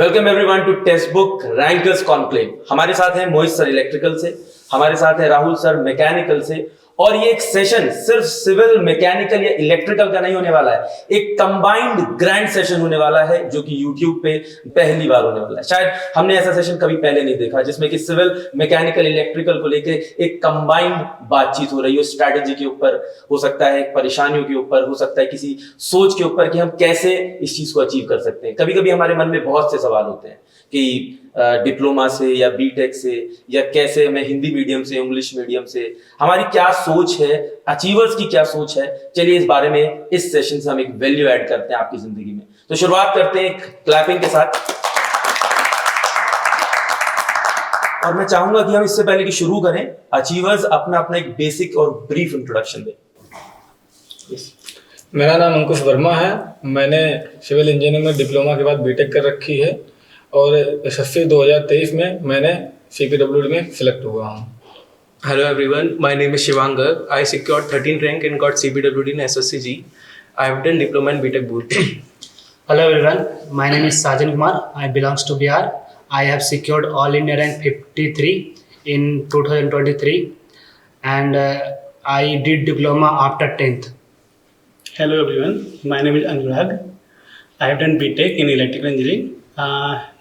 Welcome everyone to text book rankers conclave. हमारे साथ हैं मोहित सर इलेक्ट्रिकल से, हमारे साथ है राहुल सर मैकेनिकल से, और ये एक सेशन सिर्फ सिविल मैकेनिकल या इलेक्ट्रिकल का नहीं होने वाला है, एक कंबाइंड ग्रैंड सेशन होने वाला है जो कि YouTube पे पहली बार होने वाला है। शायद हमने ऐसा सेशन कभी पहले नहीं देखा जिसमें कि सिविल मैकेनिकल इलेक्ट्रिकल को लेके एक कंबाइंड बातचीत हो रही हो। स्ट्रैटेजी के ऊपर हो सकता है, परेशानियों के ऊपर हो सकता है, किसी सोच के ऊपर कि हम कैसे इस चीज को अचीव कर सकते हैं। कभी कभी हमारे मन में बहुत से सवाल होते हैं कि डिप्लोमा से या बीटेक से, या कैसे मैं हिंदी मीडियम से इंग्लिश मीडियम से, हमारी क्या सोच है, अचीवर्स की क्या सोच है। चलिए इस बारे में इस सेशन से हम एक वैल्यू ऐड करते हैं आपकी जिंदगी में। तो शुरुआत करते हैं क्लैपिंग के साथ, और मैं चाहूंगा कि हम इससे पहले कि शुरू करें, अचीवर्स अपना अपना एक बेसिक और ब्रीफ इंट्रोडक्शन दें। मेरा नाम अंकुश वर्मा है। मैंने सिविल इंजीनियरिंग में डिप्लोमा के बाद बीटेक कर रखी है और एसएससी 2023 में मैंने CPWD में सिलेक्ट हुआ हूँ। Hello everyone, my name is Shivang Garg. I secured 13th rank and got CPWD in SSCG. I have done diploma and BTech both. Hello everyone, my name is Sajan Kumar. I belongs to Bihar. I have secured All India rank 53 in 2023 and I did diploma after 10th. Hello everyone, my name is Anurag. I have done BTech in electrical engineering.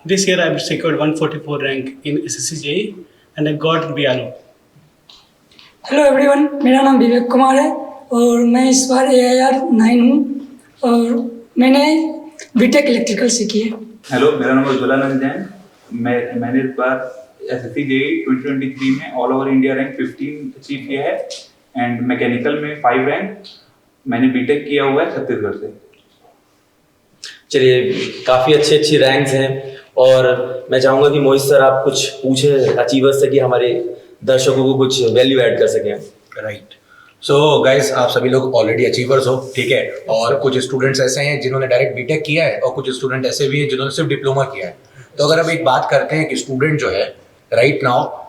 This year I have secured 144 rank in SSCG and I got BRO. Hello everyone, मेरा नाम विवेक कुमार है और मैं इस बार AIR 9 हूँ और मैंने BTech electrical सीखी है। हेलो, मेरा नाम उज्ज्वला नंदन। मैंने इस बार SSC JEE 2023 में all over India rank 15 achieve किया है एंड मैकेनिकल में 5 रैंक। मैंने बीटेक किया हुआ है छत्तीसगढ़ से। चलिए, काफी अच्छी रैंक्स हैं और मैं चाहूंगा कि मोहित सर आप कुछ पूछे अचीवर्स से कि हमारे दर्शकों को कुछ वैल्यू ऐड कर सकें। राइट। सो गाइस, आप सभी लोग ऑलरेडी अचीवर्स हो, ठीक है, और कुछ स्टूडेंट्स ऐसे हैं जिन्होंने डायरेक्ट बीटेक किया है और कुछ स्टूडेंट ऐसे भी हैं जिन्होंने सिर्फ डिप्लोमा किया है। तो अगर हम एक बात करते हैं कि स्टूडेंट जो है राइट नाउ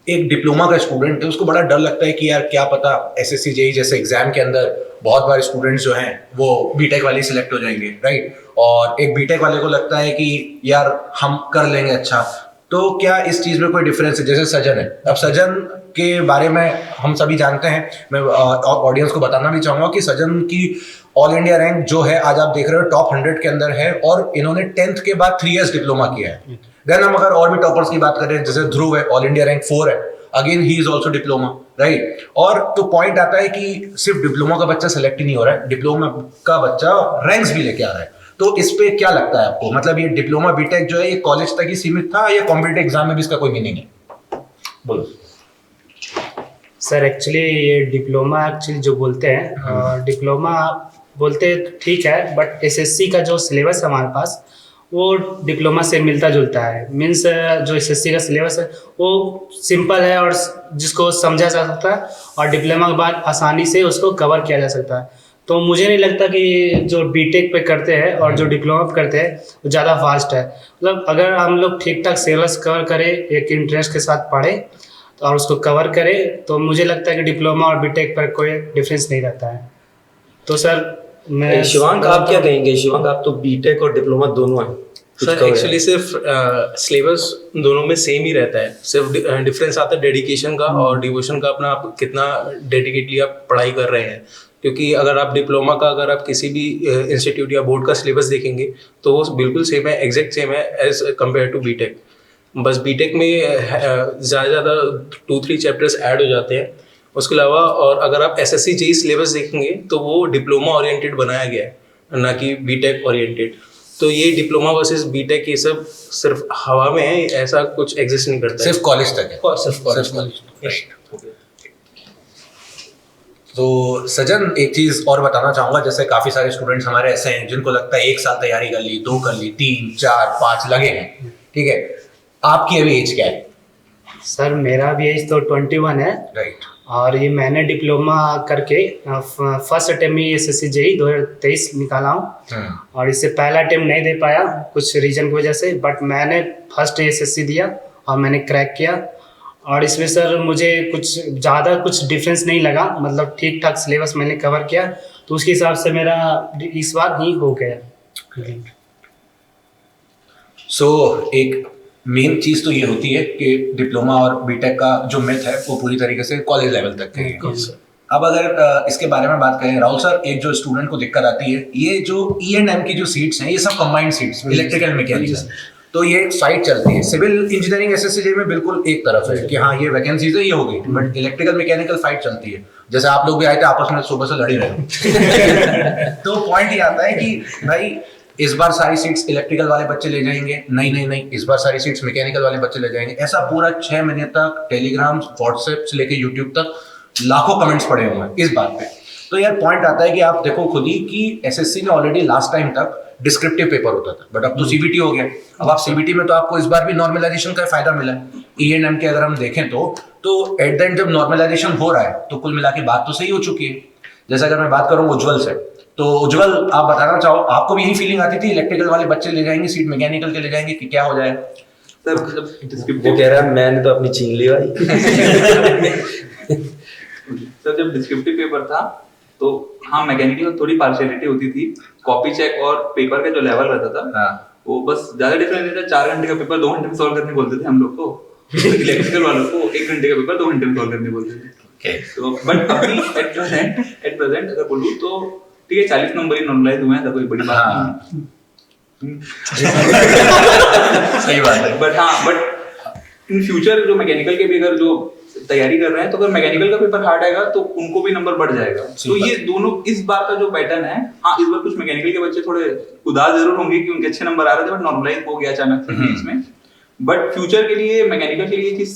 एक डिप्लोमा का स्टूडेंट है, उसको बड़ा डर लगता है कि यार क्या पता SSC JEE जैसे एग्जाम के अंदर बहुत बार स्टूडेंट्स जो हैं वो बीटेक वाले सिलेक्ट हो जाएंगे, राइट। और एक बीटेक वाले को लगता है कि यार हम कर लेंगे अच्छा। तो क्या इस चीज़ में कोई डिफरेंस है? जैसे सजन है, अब सजन के बारे में हम सभी जानते हैं, मैं ऑडियंस को बताना भी चाहूँगा कि सजन की ऑल इंडिया रैंक जो है आज आप देख रहे हो टॉप 100 के अंदर है और इन्होंने 10th के बाद 3 years डिप्लोमा किया है। देन हम अगर और भी टॉपर्स की बात करें, जैसे ध्रुव है, ऑल इंडिया रैंक 4 है, again he is also diploma, right. और तो पॉइंट आता है कि सिर्फ डिप्लोमा का बच्चा सेलेक्ट ही नहीं हो रहा है, डिप्लोमा का बच्चा रैंक्स भी लेके आ रहा है। तो इस पे क्या लगता है आपको? मतलब ये डिप्लोमा बीटेक जो है ये कॉलेज तक ही सीमित था या कॉम्पिटिटिव एग्जाम में भी इसका कोई मीनिंग है? बोलो सर, एक्चुअली ये डिप्लोमा एक्चुअली जो बोलते हैं डिप्लोमा बोलते ठीक है, बट SSC का जो सिलेबस है हमारे पास वो डिप्लोमा से मिलता जुलता है। मीन्स जो SSC का सिलेबस है वो सिंपल है और जिसको समझा जा सकता है और डिप्लोमा के बाद आसानी से उसको कवर किया जा सकता है। तो मुझे नहीं लगता कि जो बीटेक पे करते हैं और जो डिप्लोमा पे करते हैं वो ज़्यादा फास्ट है। मतलब अगर हम लोग ठीक ठाक सिलेबस कवर करें, एक इंटरेस्ट के साथ पढ़ें और उसको कवर करें, तो मुझे लगता है कि डिप्लोमा और बीटेक पर कोई डिफरेंस नहीं रहता है। तो सर मैं शिवांग, आप क्या कहेंगे? शिवांग, आप तो बीटेक और डिप्लोमा दोनों हैं। सर एक्चुअली सिर्फ सिलेबस दोनों में सेम ही रहता है, सिर्फ डिफरेंस आता है डेडिकेशन का और डिवोशन का, अपना आप कितना डेडिकेटली आप पढ़ाई कर रहे हैं। क्योंकि अगर आप डिप्लोमा का अगर आप किसी भी इंस्टीट्यूट या बोर्ड का सिलेबस देखेंगे तो वो बिल्कुल सेम है, एग्जैक्ट सेम है एज कम्पेयर टू बीटेक। बस बीटेक में ज़्यादा 2-3 चैप्टर्स ऐड हो जाते हैं उसके अलावा। और अगर आप SSC JEE सिलेबस देखेंगे तो वो डिप्लोमा ओरिएंटेड बनाया गया है, ना कि बीटेक ओरिएंटेड। तो ये डिप्लोमा वर्सेस बीटेक ये सब सिर्फ हवा में है, ऐसा कुछ एग्जिस्ट नहीं करता, सिर्फ कॉलेज तक है। सिर्फ कॉलेज। तो सजन, एक चीज और बताना चाहूंगा, जैसे काफी सारे स्टूडेंट्स हमारे ऐसे हैं जिनको लगता है 1 साल तैयारी कर ली, 2 कर ली, 3, 4, 5 लगे हैं, ठीक है। आपकी अभी एज क्या है? सर मेरा भी एज तो 21 है, राइट। और ये मैंने डिप्लोमा करके फर्स्ट अटेम्प्ट में SSC JEE 2023 निकाला हूँ और इससे पहला अटेम्प्ट नहीं दे पाया कुछ रीजन की वजह से, बट मैंने फर्स्ट SSC दिया और मैंने क्रैक किया। और इसमें सर मुझे कुछ ज़्यादा कुछ डिफरेंस नहीं लगा, मतलब ठीक ठाक सिलेबस मैंने कवर किया, तो उसके हिसाब से मेरा इस बार ही हो गया। सो एक मेन चीज तो ये होती है कि डिप्लोमा और बीटेक का जो मिथ है वो पूरी तरीके से कॉलेज लेवल तक है। अब अगर इसके बारे में बात करें राहुल सर, एक जो स्टूडेंट को दिक्कत आती है, ये जो E&M की जो सीट्स हैं ये सब कंबाइंड सीट्स इलेक्ट्रिकल मैकेनिकल, तो ये फाइट चलती है। सिविल इंजीनियरिंग SSCJ में बिल्कुल एक तरफ है कि हाँ ये वैकेंसीज है, ये हो गई, बट इलेक्ट्रिकल मैकेनिकल फाइट चलती है। जैसे आप लोग भी आए थे, आपस में सुबह से लड़ी रहे तो पॉइंट ये आता है कि भाई इस बार सारी सीट्स इलेक्ट्रिकल वाले बच्चे ले जाएंगे, नहीं इस बार सारी सीट्स मैकेनिकल वाले बच्चे ले जाएंगे। ऐसा पूरा 6 महीने तक टेलीग्राम, व्हाट्सएप से लेके यूट्यूब तक लाखों कमेंट्स पड़े हुए हैं इस बात पे। तो यार पॉइंट आता है कि आप देखो खुद ही कि SSC में ऑलरेडी लास्ट टाइम तक डिस्क्रिप्टिव पेपर होता था, बट अब तो CBT हो गया। अब आप CBT में तो आपको इस बार भी नॉर्मलाइजेशन का फायदा मिला है। E&M के अगर हम देखें तो एट द एंड जब नॉर्मलाइजेशन हो रहा है तो कुल मिला के बात तो सही हो चुकी है। जैसे अगर मैं बात करूँ उज्जवल से, तो उज्जवल आप बताना चाहो, आपको भी यही फीलिंग आती थी इलेक्ट्रिकल वाले बच्चे ले जाएंगे सीट, मैकेनिकल के ले जाएंगे, कि क्या हो जाएगा? सर वो कह रहा है मैंने तो अपनी छीन ली भाई। सर जब डिस्क्रिप्टिव पेपर था तो हाँ मैकेनिकल में थोड़ी पार्शियलिटी होती थी, कॉपी चेक और पेपर का जो लेवल रहता था वो बस ज्यादा डिफरेंस नहीं था। 4 घंटे का पेपर 2 घंटे में सॉल्व करने बोलते थे हम लोग को, इलेक्ट्रिकल वालों को 1 घंटे का पेपर 2 घंटे में सॉल्व करने बोलते थे। तो बट अभी एट प्रेजेंट अगर बोलूँ तो ठीक है 40 नंबर ही नॉर्मलाइज हुए हैं, तो कोई बड़ी बात नहीं। सही बात है। बट इन फ्यूचर जो मैकेनिकल के भी अगर जो तैयारी कर रहे हैं तो अगर मैकेनिकल का पेपर हार्ड आएगा तो उनको भी नंबर बढ़ जाएगा। तो ये दोनों इस बार का जो पैटर्न है, हाँ इस बार कुछ मैकेनिकल के बच्चे थोड़े उदास जरूर होंगे कि उनके अच्छे नंबर आ रहे थे बट नॉर्मलाइज हो गया अचानक से बीच में। बट फ्यूचर के लिए मैकेनिकल के लिए चीज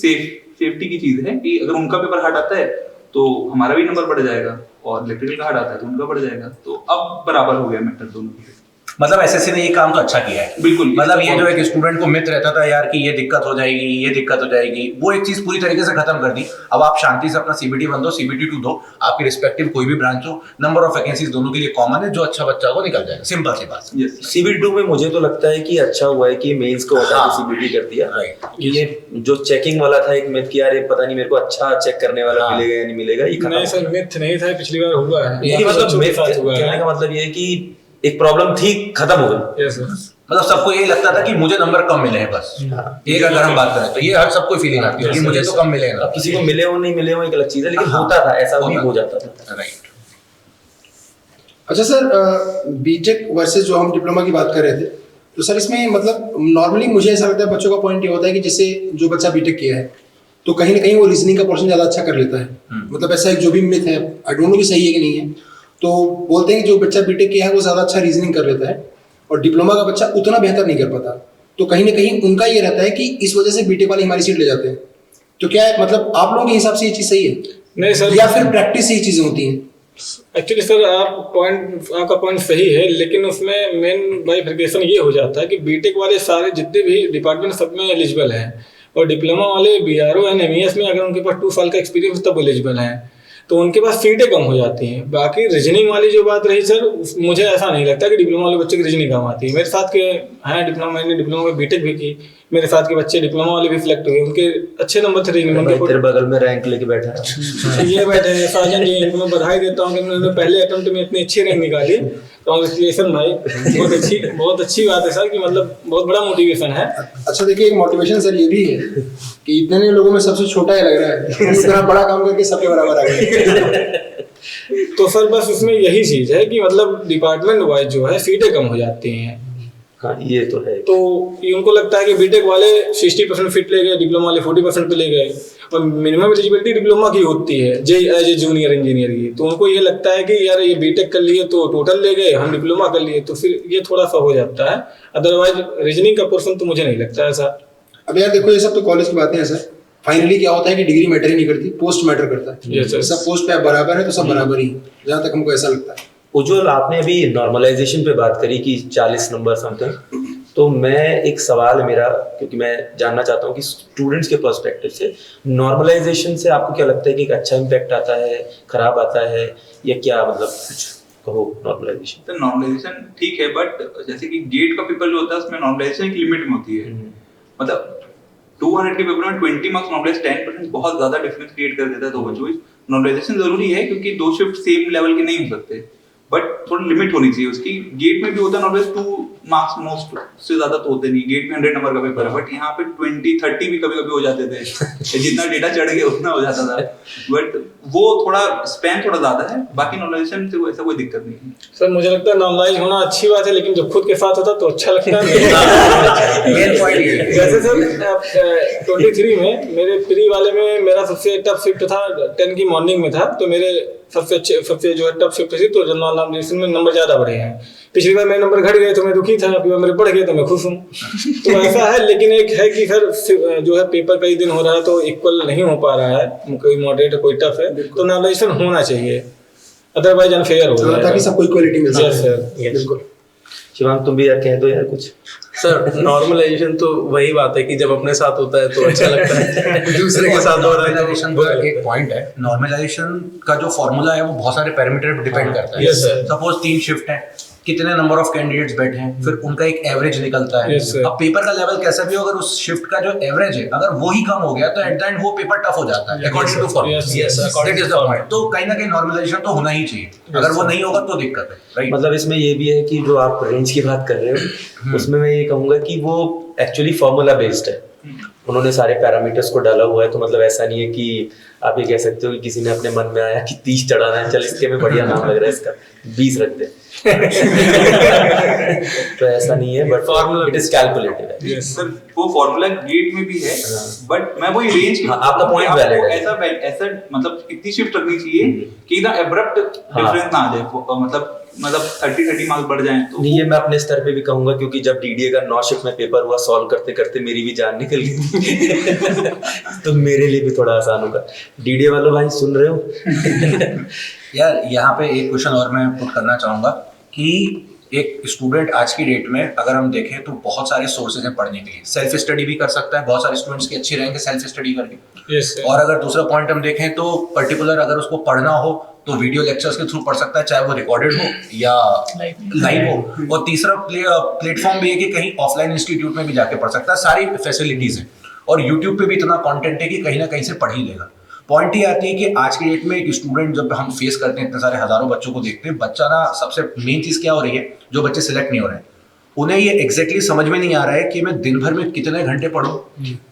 सेफ्टी की चीज है कि अगर उनका पेपर हार्ड आता है तो हमारा भी नंबर बढ़ जाएगा, और इलेक्ट्रिकल का हार्ड आता है तो उनका बढ़ जाएगा। तो अब बराबर हो गया मैटर दोनों की। मतलब SSC ने ये काम तो अच्छा किया है। बिल्कुल, मतलब ये जो एक स्टूडेंट को मिथ रहता था यार कि ये दिक्कत हो जाएगी, ये दिक्कत हो जाएगी, वो एक चीज पूरी तरीके से खत्म कर दी। अब आप शांति से अपना CBT 1 दो, CBT 2 दो, आपकी रिस्पेक्टिव कोई भी ब्रांच हो, नंबर ऑफ वैकेंसीज दोनों के लिए कॉमन है, जो अच्छा बच्चा को निकल जाएगा। सिंपल सी बात। CBT 2 में मुझे तो लगता है कि अच्छा हुआ है कि मेंस को हटा के CBT कर दिया। ये जो चेकिंग वाला था एक मिथ कि यार ये पता नहीं मेरे को अच्छा चेक करने वाला मिलेगा या नहीं मिलेगा, ये नहीं सर मिथ नहीं था, पिछली बार हुआ है। ये मतलब मिथ कहने का मतलब ये है कि एक प्रॉब्लम थी, खत्म हो गई। मतलब सबको यही लगता था कि मुझे नंबर कम मिले हैं बस। एक अगर हम बात करें तो ये हर सबको फीलिंग आती है कि मुझे तो कम मिले हैं। अब किसी को मिले हो नहीं मिले हो एक अलग चीज है, लेकिन होता था, ऐसा भी हो जाता था। राइट। अच्छा सर, बीटेक वर्सेस जो हम डिप्लोमा की बात कर रहे थे, तो सर इसमें मतलब नॉर्मली मुझे ऐसा लगता है बच्चों का पॉइंट ये होता है कि जैसे जो बच्चा बीटेक किया है तो कहीं ना कहीं वो रीजनिंग का पोर्शन ज़्यादा अच्छा कर लेता है। मतलब ऐसा एक जो भी मिथ है, आई डोंट नो कि सही है कि नहीं है, तो बोलते हैं कि जो बच्चा बीटेक किया है वो ज़्यादा अच्छा रीजनिंग कर लेता है और डिप्लोमा का बच्चा उतना बेहतर नहीं कर पाता। तो कहीं ना कहीं उनका ये रहता है कि इस वजह से बीटेक वाले हमारी सीट ले जाते हैं। तो क्या है मतलब आप लोगों के हिसाब से ये चीज़ सही है? नहीं सर, या फिर प्रैक्टिस से ये चीज़ें होती हैं? एक्चुअली सर आपका पॉइंट सही है, लेकिन उसमें मेन बाइफर्केशन ये हो जाता है कि बीटेक वाले सारे जितने भी डिपार्टमेंट सब में एलिजिबल हैं, और डिप्लोमा वाले BRO एंड MES में अगर उनके पास 2 साल का एक्सपीरियंस तब एलिजिबल हैं, तो उनके पास सीटें कम हो जाती हैं। बाकी रीजनिंग वाली जो बात रही सर, मुझे ऐसा नहीं लगता कि डिप्लोमा वाले बच्चे की रीजनिंग कम आती है। मेरे साथ के हैं डिप्लोमा, मैंने डिप्लोमा में बीटेक भी की, मेरे साथ के बच्चे डिप्लोमा वाले भी सिलेक्ट हुए, उनके अच्छे नंबर थे रीजनिंग में। तेरे बगल में रैंक लेके बैठा है ये बैठे हैं साजन जी, इनको मैं बधाई देता हूँ कि उन्होंने पहले अटेम्प्ट में इतनी अच्छी रैंक निकाली। कांग्रेचुलेशन भाई, बहुत अच्छी बात है सर, कि मतलब बहुत बड़ा मोटिवेशन है। अच्छा देखिए, एक मोटिवेशन सर ये भी है कि इतने लोगों में सबसे छोटा ही लग रहा है, इतना बड़ा काम करके सबके बराबर आ गए। तो सर बस इसमें यही चीज है कि मतलब डिपार्टमेंट वाइज जो है सीटें कम हो जाती हैं। हाँ ये तो है। तो ये उनको लगता है कि बीटेक वाले 60% फिट ले गए, डिप्लोमा वाले 40% पे ले गए, और मिनिमम एलिजिबिलिटी डिप्लोमा की होती है एज ए जूनियर इंजीनियर की। तो उनको ये लगता है कि यार ये बीटेक कर लिए तो टोटल ले गए, हम डिप्लोमा कर लिए, तो फिर ये थोड़ा सा हो जाता है। अदरवाइज रीजनिंग का पोर्शन तो मुझे नहीं लगता ऐसा। अब यार देखो, ये सब तो कॉलेज की बातें हैं सर। फाइनली क्या होता है कि डिग्री मैटर ही नहीं करती, पोस्ट मैटर करता है। सब पोस्ट पे बराबर है तो सब बराबर ही, जहाँ तक हमको ऐसा लगता है। उज्जवल, आपने अभी नॉर्मलाइजेशन पे बात करी कि 40 नंबर समथिंग, तो मैं एक सवाल है मेरा, क्योंकि मैं जानना चाहता हूँ कि स्टूडेंट्स के पर्सपेक्टिव से नॉर्मलाइजेशन से आपको क्या लगता है कि एक अच्छा इम्पैक्ट आता है, खराब आता है, या क्या मतलब कुछ कहो नॉर्मलाइजेशन? तो नॉर्मलाइजेशन ठीक है, बट जैसे कि गेट का पेपर जो होता है उसमें नॉर्मलाइजेशन एक लिमिट में होती है। मतलब 200 के पेपर में 20 मार्क्स नॉर्मलाइज 10% बहुत ज्यादा डिफरेंस क्रिएट कर देता है। तो बच्चों नॉर्मलाइजेशन जरूरी है, क्योंकि 2 शिफ्ट सेम लेवल के नहीं हो सकते। बट थोड़ी लिमिट होनी चाहिए उसकी। गेट में भी होता है नॉर्मली 2 मार्क्स मोस्ट से ज्यादा तो होते नहीं, गेट में 100 नंबर का पेपर है, बट यहाँ पे 20-30 भी कभी कभी हो जाते थे जितना डेटा चढ़ गया उतना हो जाता था, बट वो थोड़ा स्पैन थोड़ा ज्यादा है, बाकी नॉर्मलाइजेशन से ऐसा कोई दिक्कत नहीं है। सर मुझे लगता है नॉर्मलाइज होना अच्छी बात है, लेकिन जब खुद के साथ होता तो अच्छा लगता है। जैसे सर 23 में मेरे प्री वाले में मेरा सबसे टफ शिफ्ट था, 10 की मॉर्निंग में था, तो मेरे सबसे जो है टफ शिफ्ट थी, तो जनरल नॉमिनेशन में नंबर ज्यादा बढ़े हैं। पिछली बार मेरे नंबर घट गए तो मैं दुखी था, अभी मेरे बढ़ गए तो मैं खुश हूँ। तो ऐसा है, लेकिन एक है कि सर जो है पेपर कई दिन हो रहा है तो इक्वल नहीं हो पा रहा है, कोई मॉडरेट कोई टफ है, तो नॉर्मलाइजेशन होना चाहिए, अदरवाइज अनफेयर हो जाएगा, ताकि सबको इक्वलिटी मिल सके। सके। सर बिल्कुल। शिवांग तुम भी यार कह दो यार कुछ। सर नॉर्मलाइजेशन तो वही बात है कि जब अपने साथ होता है तो अच्छा लगता है, दूसरे के साथ हो रहा है नॉर्मलाइजेशन का एक पॉइंट है, नॉर्मलाइजेशन का जो फॉर्मूला है वो बहुत सारे पैरामीटर पर डिपेंड करता है। Yes, sir. सपोज 3 शिफ्ट है, कितने नंबर ऑफ कैंडिडेट्स बैठे हैं, फिर उनका एक एवरेज निकलता है। Yes, sir. अब पेपर का लेवल कैसा भी हो, अगर उस शिफ्ट का जो एवरेज है अगर वो ही कम हो गया तो एट द एंड वो पेपर टफ हो जाता है according to formula. Yes, sir. That is the point. तो कहीं ना कहीं नॉर्मलाइजेशन तो होना ही चाहिए, अगर वो नहीं होगा तो दिक्कत है, राइट? मतलब इसमें ये भी है कि जो आप रेंज की बात कर रहे हो उसमें मैं ये कहूंगा कि वो एक्चुअली फॉर्मूला बेस्ड है, उन्होंने सारे पैरामीटर्स को डाला हुआ है, तो मतलब ऐसा नहीं है कि आप ये कह सकते हो कि किसी ने अपने मन में आया कि 30 चढ़ाना है, चल इसके में बढ़िया नाम लग रहा है इसका 20 रख दे। तो ऐसा नहीं है, but formula it is calculated है। सर वो फॉर्मूला गेट में भी है, बट मैं वही रेंज की आपका point valid है। ऐसा मतलब इतनी शिफ्ट रखनी चाहिए कि एकदम एब्रप्ट डिफरेंस ना आ जाए, मतलब 30 मार्क्स बढ़ जाएं तो नहीं, ये मैं अपने स्तर पे भी कहूंगा, क्योंकि जब डीडीए का 9 शिफ्ट में पेपर हुआ, सॉल्व करते करते मेरी भी जान निकल गई तो मेरे लिए भी थोड़ा आसान होगा। डीडीए वालों भाई सुन रहे हो? यार यहाँ पे एक क्वेश्चन और मैं पुट करना चाहूंगा कि एक स्टूडेंट आज की डेट में अगर हम देखें तो बहुत सारे सोर्सेज हैं पढ़ने के लिए, सेल्फ स्टडी भी कर सकता है, बहुत सारे स्टूडेंट्स की अच्छी रहेंगे सेल्फ स्टडी करके। Yes, sir. और अगर दूसरा पॉइंट हम देखें तो पर्टिकुलर अगर उसको पढ़ना हो तो वीडियो लेक्चर्स के थ्रू पढ़ सकता है, चाहे वो रिकॉर्डेड हो या लाइव हो। और तीसरा प्लेटफॉर्म भी है कि कहीं ऑफलाइन इंस्टीट्यूट में भी जाके पढ़ सकता है, सारी फैसिलिटीज हैं। और यूट्यूब पे भी इतना कंटेंट है कि कहीं ना कहीं से पढ़ ही लेगा। पॉइंट ये आती है कि आज की डेट में एक स्टूडेंट जब हम फेस करते हैं, इतने सारे हजारों बच्चों को देखते हैं, बच्चा ना सबसे मेन चीज क्या हो रही है, जो बच्चे सिलेक्ट नहीं हो रहे हैं उन्हें ये एग्जैक्टली समझ में नहीं आ रहा है कि मैं दिन भर में कितने घंटे पढूं,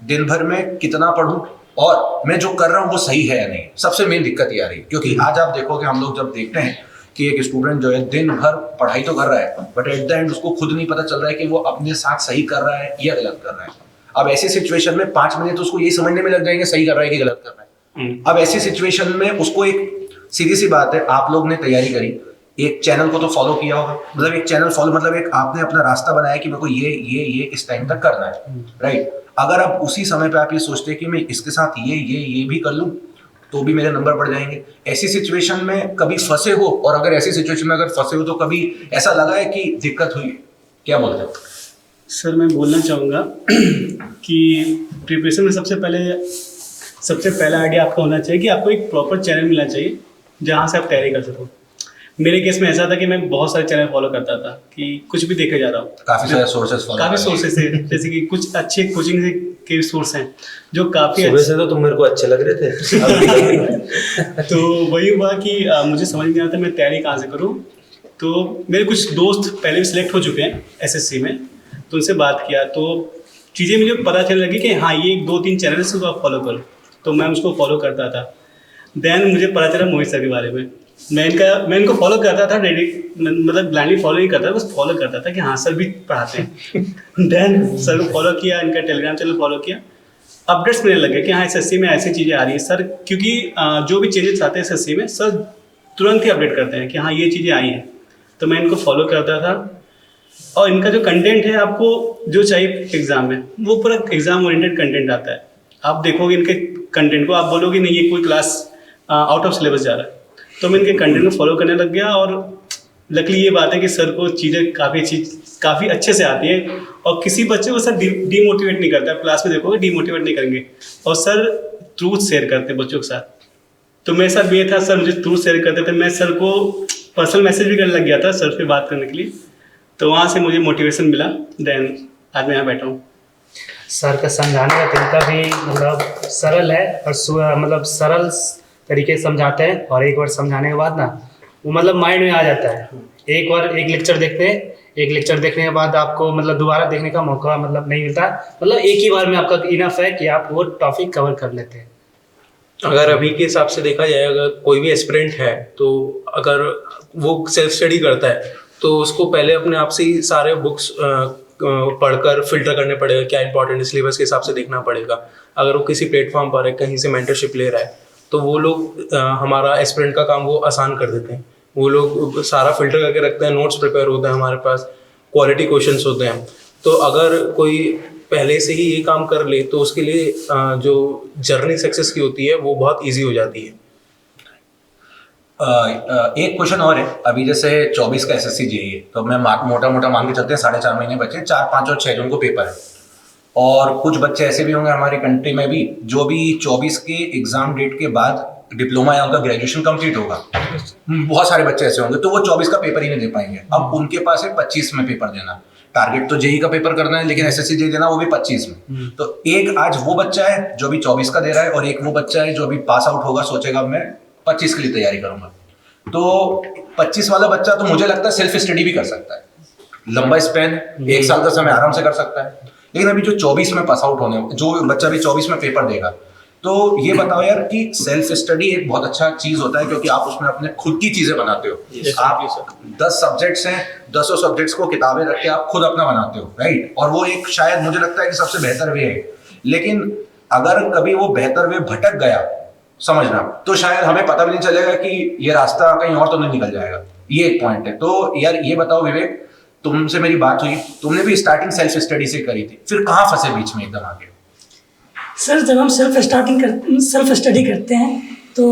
दिन भर में कितना पढूं, और मैं जो कर रहा हूँ वो सही है या नहीं। सबसे मेन दिक्कत ये आ रही है, क्योंकि आज आप देखोगे हम लोग जब देखते हैं कि एक स्टूडेंट जो है दिन भर पढ़ाई तो कर रहा है, बट एट द एंड उसको खुद नहीं पता चल रहा है कि वो अपने साथ सही कर रहा है या गलत कर रहा है। अब ऐसी सिचुएशन में 5 मिनट तो उसको यही समझने में लग जाएंगे सही कर रहा है कि गलत कर रहा है। अब ऐसी सिचुएशन में उसको एक सीधी सी बात है, आप लोग ने तैयारी करी, एक चैनल को तो फॉलो किया होगा, मतलब एक चैनल फॉलो मतलब एक आपने अपना रास्ता बनाया कि मेरे को ये इस टाइम तक करना है, राइट? अगर आप उसी समय पे आप ये सोचते हैं कि मैं इसके साथ ये भी कर लूं तो भी मेरे नंबर बढ़ जाएंगे। ऐसी सिचुएशन में कभी फंसे हो, और अगर ऐसी सिचुएशन में अगर फंसे हो तो कभी ऐसा लगा है कि दिक्कत हुई, क्या बोलते हो? सर मैं बोलना चाहूँगा कि प्रिपरेशन में सबसे पहला आइडिया आपका होना चाहिए कि आपको एक प्रॉपर चैनल मिलना चाहिए जहाँ से आप तैयारी कर सको। मेरे केस में ऐसा था कि मैं बहुत सारे चैनल फॉलो करता था कि कुछ भी देखे जा रहा हूँ, काफी सारे सोर्सेस फॉलो, काफ़ी सोर्सेस है, जैसे कि कुछ अच्छे कोचिंग के सोर्स हैं जो काफ़ी सुबह से तो तुम मेरे को अच्छे लग रहे थे तो वही हुआ कि मुझे समझ नहीं आता मैं तैयारी कहाँ से करूँ। तो मेरे कुछ दोस्त पहले भी सिलेक्ट हो चुके हैं एसएससी में, तो उनसे बात किया तो चीज़ें मुझे पता चलने लगी कि हाँ ये 2-3 चैनल से आप फॉलो करो, तो मैं उसको फॉलो करता था। देन मुझे पता चला मोहित सर के बारे में, मैं इनको फॉलो करता था, मतलब ब्लाइंडली फॉलो नहीं करता, बस फॉलो करता था कि हाँ सर भी पढ़ाते हैं। देन सर को फॉलो किया, इनका टेलीग्राम चैनल फॉलो किया, अपडेट्स मिलने लगे कि हाँ एसएससी में ऐसी चीज़ें आ रही है सर, क्योंकि जो भी चेंजेस आते हैं एसएससी में सर तुरंत ही अपडेट करते हैं कि हाँ ये चीज़ें आई हैं। तो मैं इनको फॉलो करता था, और इनका जो कंटेंट है आपको जो चाहिए एग्ज़ाम में वो पूरा एग्ज़ाम ओरिएंटेड कंटेंट आता है। आप देखोगे इनके कंटेंट को, आप बोलोगे नहीं ये कोई क्लास आउट ऑफ सिलेबस जा रहा है। तो मैं इनके कंटेंट को फॉलो करने लग गया, और लकीली ये बात है कि सर को चीज़ें काफ़ी अच्छे से आती है, और किसी बच्चे को सर डीमोटिवेट नहीं करता है। क्लास में देखोगे डीमोटिवेट नहीं करेंगे, और सर ट्रूथ शेयर करते हैं बच्चों के साथ। तो मेरे साथ भी ये था, सर मुझे ट्रूथ शेयर करते थे, मैं सर को पर्सनल मैसेज भी करने लग गया था सर से बात करने के लिए, तो वहाँ से मुझे मोटिवेशन मिला। देन आज मैं यहाँ बैठा हूँ। सर का समझाने का तरीका भी मतलब सरल है, और मतलब सरल तरीके से समझाते हैं, और एक बार समझाने के बाद ना वो मतलब माइंड में आ जाता है। एक बार एक लेक्चर देखने के बाद आपको मतलब दोबारा देखने का मौका मतलब नहीं मिलता, मतलब एक ही बार में आपका इनफ है कि आप वो टॉपिक कवर कर लेते हैं। अगर अभी के हिसाब से देखा जाए, अगर कोई भी एस्पिरेंट है तो अगर वो सेल्फ स्टडी करता है तो उसको पहले अपने आप से ही सारे बुक्स पढ़कर फिल्टर करने पड़ेगा, क्या इंपॉर्टेंट सिलेबस के हिसाब से देखना पड़ेगा। अगर वो किसी प्लेटफॉर्म पर है, कहीं से मेंटरशिप ले रहा है, तो वो लोग हमारा एस्पिरेंट का काम वो आसान कर देते हैं। वो लोग सारा फिल्टर करके रखते हैं, नोट्स प्रिपेयर होते हैं, हमारे पास क्वालिटी क्वेश्चंस होते हैं। तो अगर कोई पहले से ही ये काम कर ले तो उसके लिए जो जर्नी सक्सेस की होती है वो बहुत ईजी हो जाती है। एक क्वेश्चन और है। अभी जैसे 24 का एसएससी जेईई है, तो मैं मोटा मोटा मान के चलते हैं 4.5 महीने बचे, 4, 5 और 6 जून को पेपर है। और कुछ बच्चे ऐसे भी होंगे हमारी कंट्री में भी जो भी 24 के एग्जाम डेट के बाद डिप्लोमा या उनका ग्रेजुएशन कंप्लीट होगा। बहुत सारे बच्चे ऐसे होंगे तो वो 24 का पेपर ही नहीं दे पाएंगे। अब उनके पास है 25 में पेपर देना। टारगेट तो जेईई का पेपर करना है, लेकिन एसएससी जेईई देना वो भी 25 में। तो एक आज वो बच्चा है जो भी 24 का दे रहा है, और एक वो बच्चा है जो अभी पास आउट होगा, सोचेगा मैं 25 के लिए तैयारी करूंगा। तो 25 वाला बच्चा तो मुझे लगता है सेल्फ स्टडी भी कर सकता है, लंबा स्पेन 1 साल का समय आराम से कर सकता है। लेकिन अभी जो 24 में पास आउट होने, जो बच्चा भी 24 में पेपर देगा, तो ये बताओ यार कि सेल्फ स्टडी एक बहुत अच्छा चीज होता है, क्योंकि आप उसमें अपने खुद की चीजें बनाते हो। आप 10 सब्जेक्ट्स हैं, 10 सब्जेक्ट्स को किताबें रख के आप खुद अपना बनाते हो, राइट। और वो एक शायद मुझे लगता है कि सबसे बेहतर वे है। लेकिन अगर कभी वो बेहतर वे भटक गया, समझना, तो शायद हमें पता भी नहीं चलेगा कि ये रास्ता कहीं और तो नहीं निकल जाएगा। ये एक पॉइंट है। तो यार ये बताओ विवेक, तुमसे मेरी बात हुई, तुमने भी स्टार्टिंग सेल्फ स्टडी से करी थी, फिर कहाँ फंसे बीच में एकदम आगे? सर जब हम सेल्फ स्टडी करते हैं तो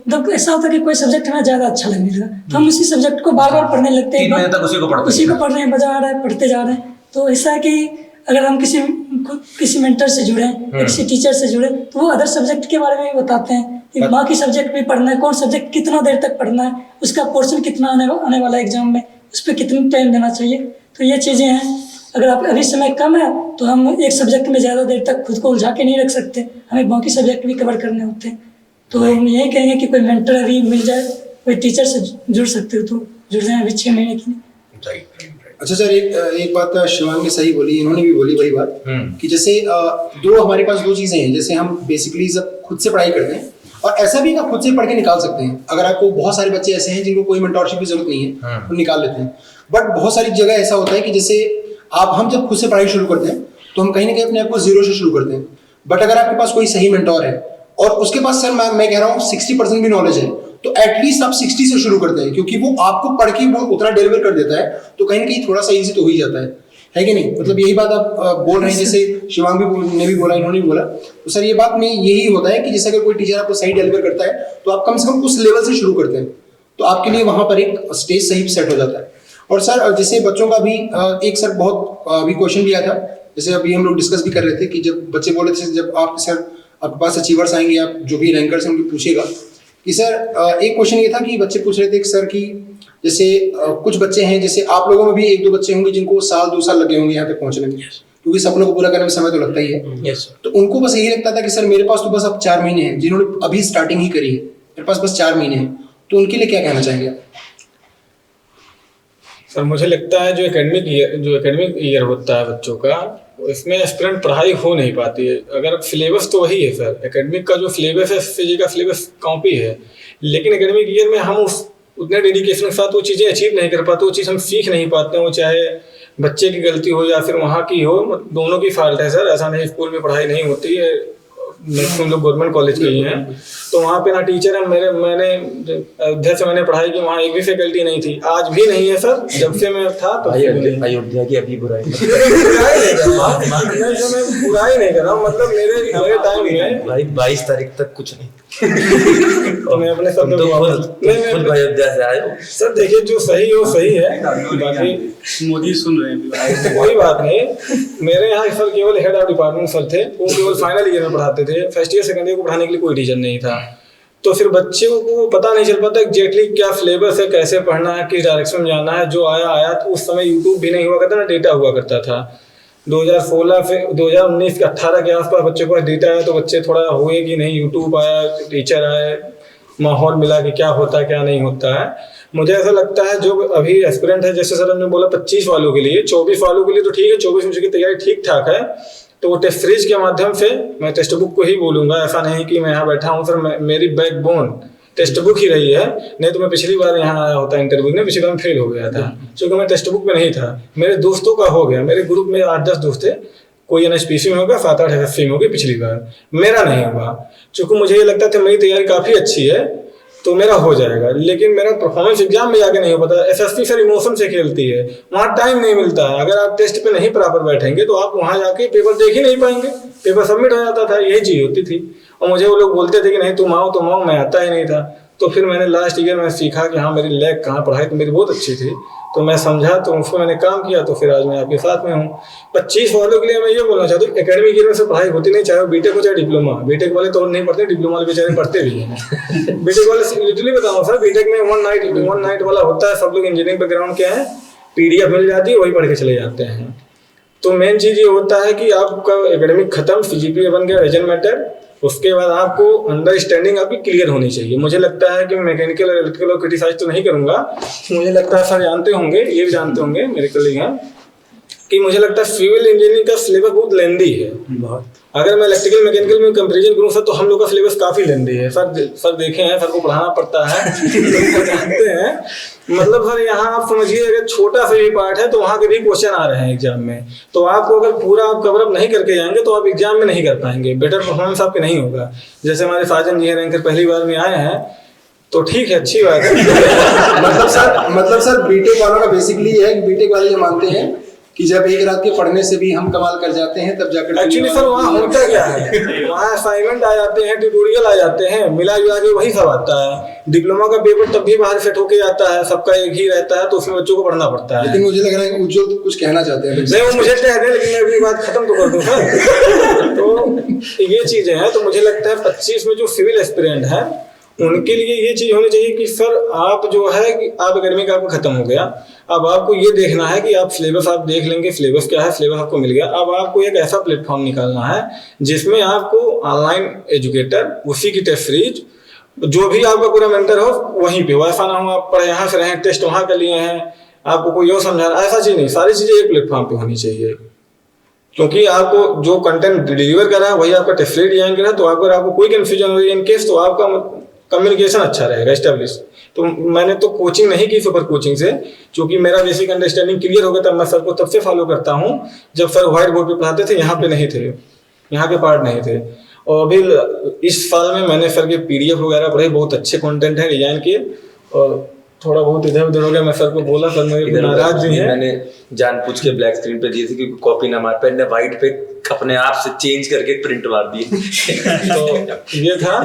जब ऐसा होता है कि कोई सब्जेक्ट हमें ज़्यादा अच्छा लगने लगा तो हम उसी सब्जेक्ट को बार बार पढ़ने लगते हैं। 3 महीने तक उसी को पढ़ रहे हैं, मजा आ रहा है, पढ़ते जा रहे हैं। तो ऐसा है कि अगर हम किसी मेंटर से जुड़े या किसी टीचर से जुड़े तो वो अदर सब्जेक्ट के बारे में भी बताते हैं कि बाकी सब्जेक्ट भी पढ़ना है, कौन सब्जेक्ट कितना देर तक पढ़ना है, उसका पोर्शन कितना आने वाला है एग्जाम में, उस पर कितना टाइम देना चाहिए। तो ये चीज़ें हैं। अगर आप अभी समय कम है तो हम एक सब्जेक्ट में ज़्यादा देर तक खुद को उलझा के नहीं रख सकते, हमें बाकी सब्जेक्ट भी कवर करने होते हैं। तो हम यही कहेंगे कि कोई मेंटर अभी मिल जाए, कोई टीचर से जुड़ सकते हो तो जुड़ जाए अभी 6 महीने के लिए। अच्छा सर, एक बात शिवांग ने सही बोली, इन्होंने भी बोली वही बात कि जैसे हमारे पास 2 चीज़ें हैं। जैसे हम बेसिकली जब खुद से पढ़ाई करते हैं, और ऐसा भी आप खुद से पढ़ के निकाल सकते हैं। अगर आपको बहुत सारे बच्चे ऐसे हैं जिनको कोई मेंटरशिप की जरूरत नहीं है, वो निकाल लेते हैं। बट बहुत सारी जगह ऐसा होता है कि जैसे हम जब खुद से पढ़ाई शुरू करते हैं तो हम कहीं ना कहीं अपने आप को 0 से शुरू करते हैं। बट अगर आपके पास कोई सही मेंटोर है और उसके पास सर मैं कह रहा हूँ 60% भी नॉलेज है, तो एटलीस्ट आप 60 से शुरू करते हैं, क्योंकि वो आपको पढ़ के वो उतना डिलीवर कर देता है, तो कहीं ना कहीं थोड़ा सा ईजी तो हो ही जाता है कि नहीं? मतलब यही बात आप बोल रहे हैं, जैसे शिवांग ने भी बोला, इन्होंने भी बोला। तो सर ये बात में यही होता है कि जैसे अगर कोई टीचर आपको सही डिलीवर करता है तो आप कम से कम उस लेवल से शुरू करते हैं, तो आपके लिए वहां पर एक स्टेज सही सेट हो जाता है। और सर जैसे बच्चों का भी एक सर बहुत अभी क्वेश्चन भी आया था, जैसे अभी हम लोग डिस्कस भी कर रहे थे कि जब बच्चे बोले थे जब आपके पास अचीवर्स आएंगे, आप जो भी रैंकर्स हैं उनको पूछेगा कि सर एक क्वेश्चन ये था कि बच्चे पूछ रहे थे कि सर कि जैसे कुछ बच्चे हैं, जैसे आप लोगों में भी 1-2 बच्चे होंगे जिनको 1-2 साल लगे होंगे यहाँ तक पहुंचने में, क्योंकि सपनों को पूरा करने में समय तो लगता ही है। तो उनको बस यही लगता था कि सर मेरे पास तो बस अब 4 महीने हैं, जिन्होंने अभी स्टार्टिंग ही करी है, मेरे पास बस 4 महीने हैं, तो उनके लिए क्या कहना चाहेंगे आप? सर मुझे लगता है जो एकेडमिक ईयर होता है बच्चों का, इसमें एस्पिरेंट पढ़ाई हो नहीं पाती है। अगर सिलेबस तो वही है सर, एकेडमिक का जो सिलेबस है एसएससी का सिलेबस कॉपी है, लेकिन एकेडमिक ईयर में हम उतने डेडिकेशन के साथ वो चीज़ें अचीव नहीं कर पाते, वो चीज़ हम सीख नहीं पाते हैं। वो चाहे बच्चे की गलती हो या फिर वहाँ की हो, दोनों की फॉल्ट है सर। ऐसा नहीं स्कूल में पढ़ाई नहीं होती है, मैक्सिमम लोग गवर्नमेंट कॉलेज के ही हैं, तो वहाँ पे ना टीचर है। मैंने अयोध्या से मैंने पढ़ाई की, वहाँ एक भी फैकल्टी नहीं थी, आज भी नहीं है सर। जब से मैं था तो अयोध्या की अभी बुराई बुराई नहीं कर रहा हूँ, मतलब मेरे टाइम में भाई 22 तारीख तक कुछ नहीं। तो मैं अपने सब खुद अयोध्या से आए हो सर। देखिए जो सही है वो सही है, बाकी मोदी सुन रहे हैं कोई बात नहीं। मेरे यहाँ सर केवल हेड ऑफ डिपार्टमेंट सर थे, वो केवल फाइनल ईयर में पढ़ाते थे। फर्स्ट ईयर सेकंड ईयर को पढ़ाने के लिए कोई टीचर नहीं था, तो फिर बच्चों को पता नहीं चल पाता एग्जैक्टली क्या सिलेबस है, कैसे पढ़ना है, किस डायरेक्शन में जाना है। जो आया तो उस समय यूट्यूब भी नहीं हुआ करता ना, डेटा हुआ करता था। 2016 से 2019 के 18 के आसपास बच्चों को डेटा आया, तो बच्चे थोड़ा हुए कि नहीं, यूट्यूब आया, टीचर आए, माहौल मिला कि क्या होता है क्या नहीं होता है। मुझे ऐसा लगता है जो अभी एस्पिरेंट है, जैसे सर हमने बोला 25 वालों के लिए, 24 वालों के लिए तो ठीक है, 24 में की तैयारी ठीक ठाक है, तो वो टेस्ट सीरीज के माध्यम से, मैं टेक्स्ट बुक को ही बोलूँगा, ऐसा नहीं कि मैं यहाँ बैठा हूँ सर, मेरी बैकबोन टेक्स्ट बुक ही रही है। नहीं तो मैं पिछली बार यहाँ आया होता इंटरव्यू में, पिछली बार में फेल हो गया था क्योंकि मैं टेक्स्ट बुक में नहीं था। मेरे दोस्तों का हो गया, मेरे ग्रुप में 8-10 दोस्त थे, कोई NSPC में होगा, 7-8 SSC में होगी पिछली बार, मेरा नहीं हुआ। चूँकि मुझे ये लगता था मेरी तैयारी काफ़ी अच्छी है तो मेरा हो जाएगा, लेकिन मेरा परफॉर्मेंस एग्जाम में जाके नहीं हो पाता। SSC सर इमोशन से खेलती है, वहाँ टाइम नहीं मिलता है। अगर आप टेस्ट पे नहीं प्रॉपर बैठेंगे तो आप वहाँ जाके पेपर देख ही नहीं पाएंगे, पेपर सबमिट हो जाता था, यही चीज़ होती थी। और मुझे वो लोग बोलते थे कि नहीं तुम आओ, मैं आता ही नहीं था। तो फिर मैंने लास्ट ईयर में सीखा कि हाँ मेरी लैग कहाँ, पढ़ाई तो मेरी बहुत अच्छी थी, तो मैं समझा, तो उसको मैंने काम किया, तो फिर आज मैं आपके साथ में हूँ। 25 वालों के लिए मैं ये बोलना चाहता हूँ, एकेडमिक ईयर में से पढ़ाई होती नहीं, चाहे वो बीटेक हो चाहे डिप्लोमा। बीटेक वाले तो नहीं पढ़ते, डिप्लोमा वाले बेचारे पढ़ते भी हैं। बीटेक वाले लिटरली बताऊँ सर, बीटेक में वन नाइट वाला होता है, सब लोग इंजीनियरिंग बैकग्राउंड के हैं, PDF मिल जाती है, वही पढ़ के चले जाते हैं। तो मेन चीज़ ये होता है कि आपका एकेडमिक खत्म, CGPA बन गया, डजंट मैटर, उसके बाद आपको अंडरस्टैंडिंग आपकी क्लियर होनी चाहिए। मुझे लगता है कि मैं मैकेनिकल और इलेक्ट्रिकल को क्रिटिसाइज तो नहीं करूंगा, मुझे लगता है सर जानते होंगे, ये भी जानते होंगे मेरे कलीग हैं, कि मुझे लगता है सिविल इंजीनियरिंग का सिलेबस बहुत लेंदी है। अगर मैं इलेक्ट्रिकल मैकेनिकल में कंपैरिजन करूं सर, तो हम लोग का सिलेबस काफ़ी लेंदी है। सर देखे हैं, सर को पढ़ाना पड़ता है जानते हैं। मतलब सर यहाँ आप समझिए, अगर छोटा सा भी पार्ट है तो वहाँ के भी क्वेश्चन आ रहे हैं एग्जाम में, तो आपको अगर पूरा आप कवर अप नहीं करके जाएंगे तो आप एग्जाम में नहीं कर पाएंगे, बेटर परफॉर्मेंस आपके नहीं होगा। जैसे हमारे साजन जी रैंकर पहली बार में आए हैं, तो ठीक है, अच्छी बात है। मतलब सर बीटेक वालों का बेसिकली है कि बीटेक वाले ये मानते हैं कि जब एक रात के पढ़ने से भी हम कमाल कर जाते हैं, तब जाकर एक्चुअली सर वहाँ होता क्या है, वहाँ असाइनमेंट आ जाते हैं, ट्यूटोरियल आ जाते हैं, मिला जुला के वही सब आता है। डिप्लोमा का पेपर तब भी बाहर सेट होके आता है, सबका एक ही रहता है, तो उसमें बच्चों को पढ़ना पड़ता है। लेकिन मुझे लग रहा है कि उज्जवल कुछ कहना चाहते हैं। नहीं, वो मुझे कह दें, लेकिन मैं अपनी बात खत्म तो कर दूं सर। तो ये चीजें हैं, तो मुझे लगता है 25 में जो सिविल एस्पिरेंट है उनके लिए ये चीज होनी चाहिए कि सर आप जो है कि आप एकेडमिक आपका खत्म हो गया, अब आपको ये देखना है कि आप सिलेबस आप देख लेंगे, सिलेबस क्या है, सिलेबस आपको मिल गया। अब आपको एक ऐसा प्लेटफॉर्म निकालना है जिसमें आपको ऑनलाइन एजुकेटर, उसी की टेस्ट सीरीज, जो भी आपका पूरा मेंटर हो वहीं पे, वैसा ना हो आप पढ़े यहाँ से रहें, टेस्ट वहाँ कर लिए हैं, आपको कोई और समझा रहा, ऐसा चीज नहीं, सारी चीजें एक प्लेटफॉर्म पे होनी चाहिए। क्योंकि आपको जो कंटेंट डिलीवर करा है वही आपका टेस्ट सीरीज डिजाइन करा, तो अगर आपको कोई कंफ्यूजन हो रही है इन केस, तो आपका कम्युनिकेशन अच्छा रहेगा एस्टेब्लिश। तो मैंने तो कोचिंग नहीं की सुपर कोचिंग से, क्योंकि मेरा बेसिक अंडरस्टैंडिंग क्लियर हो गया, तब मैं सर को तब से फॉलो करता हूँ जब सर व्हाइट बोर्ड पे पढ़ाते थे, यहाँ पे नहीं थे, यहाँ के पार्ट नहीं थे। और अभी इस साल में मैंने सर के PDF वगैरह पढ़े, बहुत अच्छे कंटेंट हैं डिजाइन किए, और थोड़ा बहुत इधर उधर हो गया, मैं सर को बोला, सर मेरे नाराज भी हैं। मैंने जानबूझ के ब्लैक स्क्रीन पे दी थी क्योंकि कॉपी ना मार पाए, व्हाइट पे अपने आप से चेंज करके प्रिंट मार दिए। तो ये था,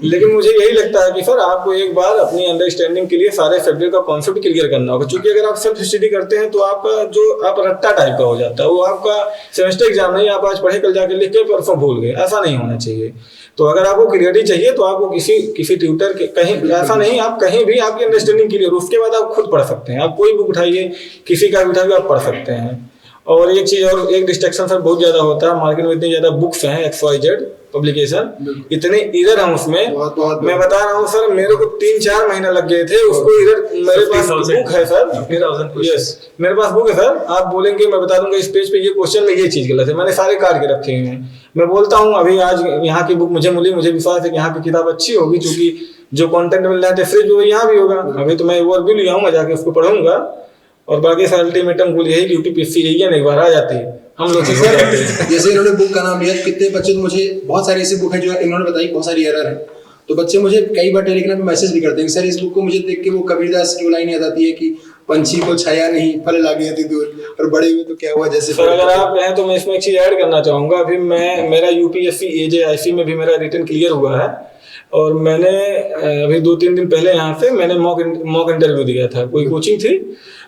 लेकिन मुझे यही लगता है कि सर आपको एक बार अपनी अंडरस्टैंडिंग के लिए सारे सब्जेक्ट का कॉन्सेप्ट क्लियर करना होगा, क्योंकि अगर आप सेल्फ स्टडी करते हैं तो आपका जो आप रट्टा टाइप का हो जाता है, वो आपका सेमेस्टर एग्जाम नहीं, आप आज पढ़े कल जाकर लिख के परसों भूल गए, ऐसा नहीं होना चाहिए। तो अगर आपको क्लियरिटी चाहिए तो आपको किसी ट्यूटर के कहीं, ऐसा नहीं, आप कहीं भी आपकी अंडरस्टैंडिंग क्लियर, उसके बाद आप खुद पढ़ सकते हैं, आप कोई बुक उठाइए, किसी का भी उठाइए, आप पढ़ सकते हैं। और एक चीज और, एक डिस्ट्रैक्शन सर बहुत ज्यादा होता है मार्केट में, इतनी ज्यादा बुक्स हैं, XYZ पब्लिकेशन, इतने इरर हैं उसमें, मैं बता रहा हूँ सर, मेरे को 3-4 महीना लग गए थे उसको इरर। मेरे पास बुक है सर, यस मेरे पास बुक है सर, आप बोलेंगे मैं बता दूंगा इस पेज पे ये क्वेश्चन में ये चीज गलत है, मैंने सारे काट के रखे हैं। मैं बोलता हूँ अभी आज यहाँ की बुक मुझे मिली, मुझे विश्वास है कि यहाँ की किताब अच्छी होगी, क्योंकि जो कंटेंट मिल रहा है फ्रिज वो यहाँ भी होगा। अभी तो मैं वो भी लिया हूँ, मैं जाके उसको पढ़ूंगा। और बाकी सर अल्टीमेटम गोल यही, UPSC यही है, एक बार आ जाती है हम लोग। जैसे इन्होंने बुक का नाम लिया, कितने बच्चे, तो मुझे बहुत सारी ऐसी बुक है जो इन्होंने बताई, बहुत सारी एरर है, तो बच्चे मुझे कई बार टेलीग्राम पे मैसेज भी करते हैं सर इस बुक को मुझे देख के वो कबीरदास की लाइन याद आती है कि पंछी को छाया नहीं फल लागे अति दूर, और बड़े हुए तो क्या हुआ जैसे। सर अगर आप कहें तो मैं इसमें एक चीज ऐड करना चाहूँगा। अभी मेरा UPSC AJIC में भी मेरा रिटन क्लियर हुआ है, और मैंने अभी 2-3 दिन पहले यहाँ से मैंने मॉक इंटरव्यू दिया था, कोई कोचिंग थी,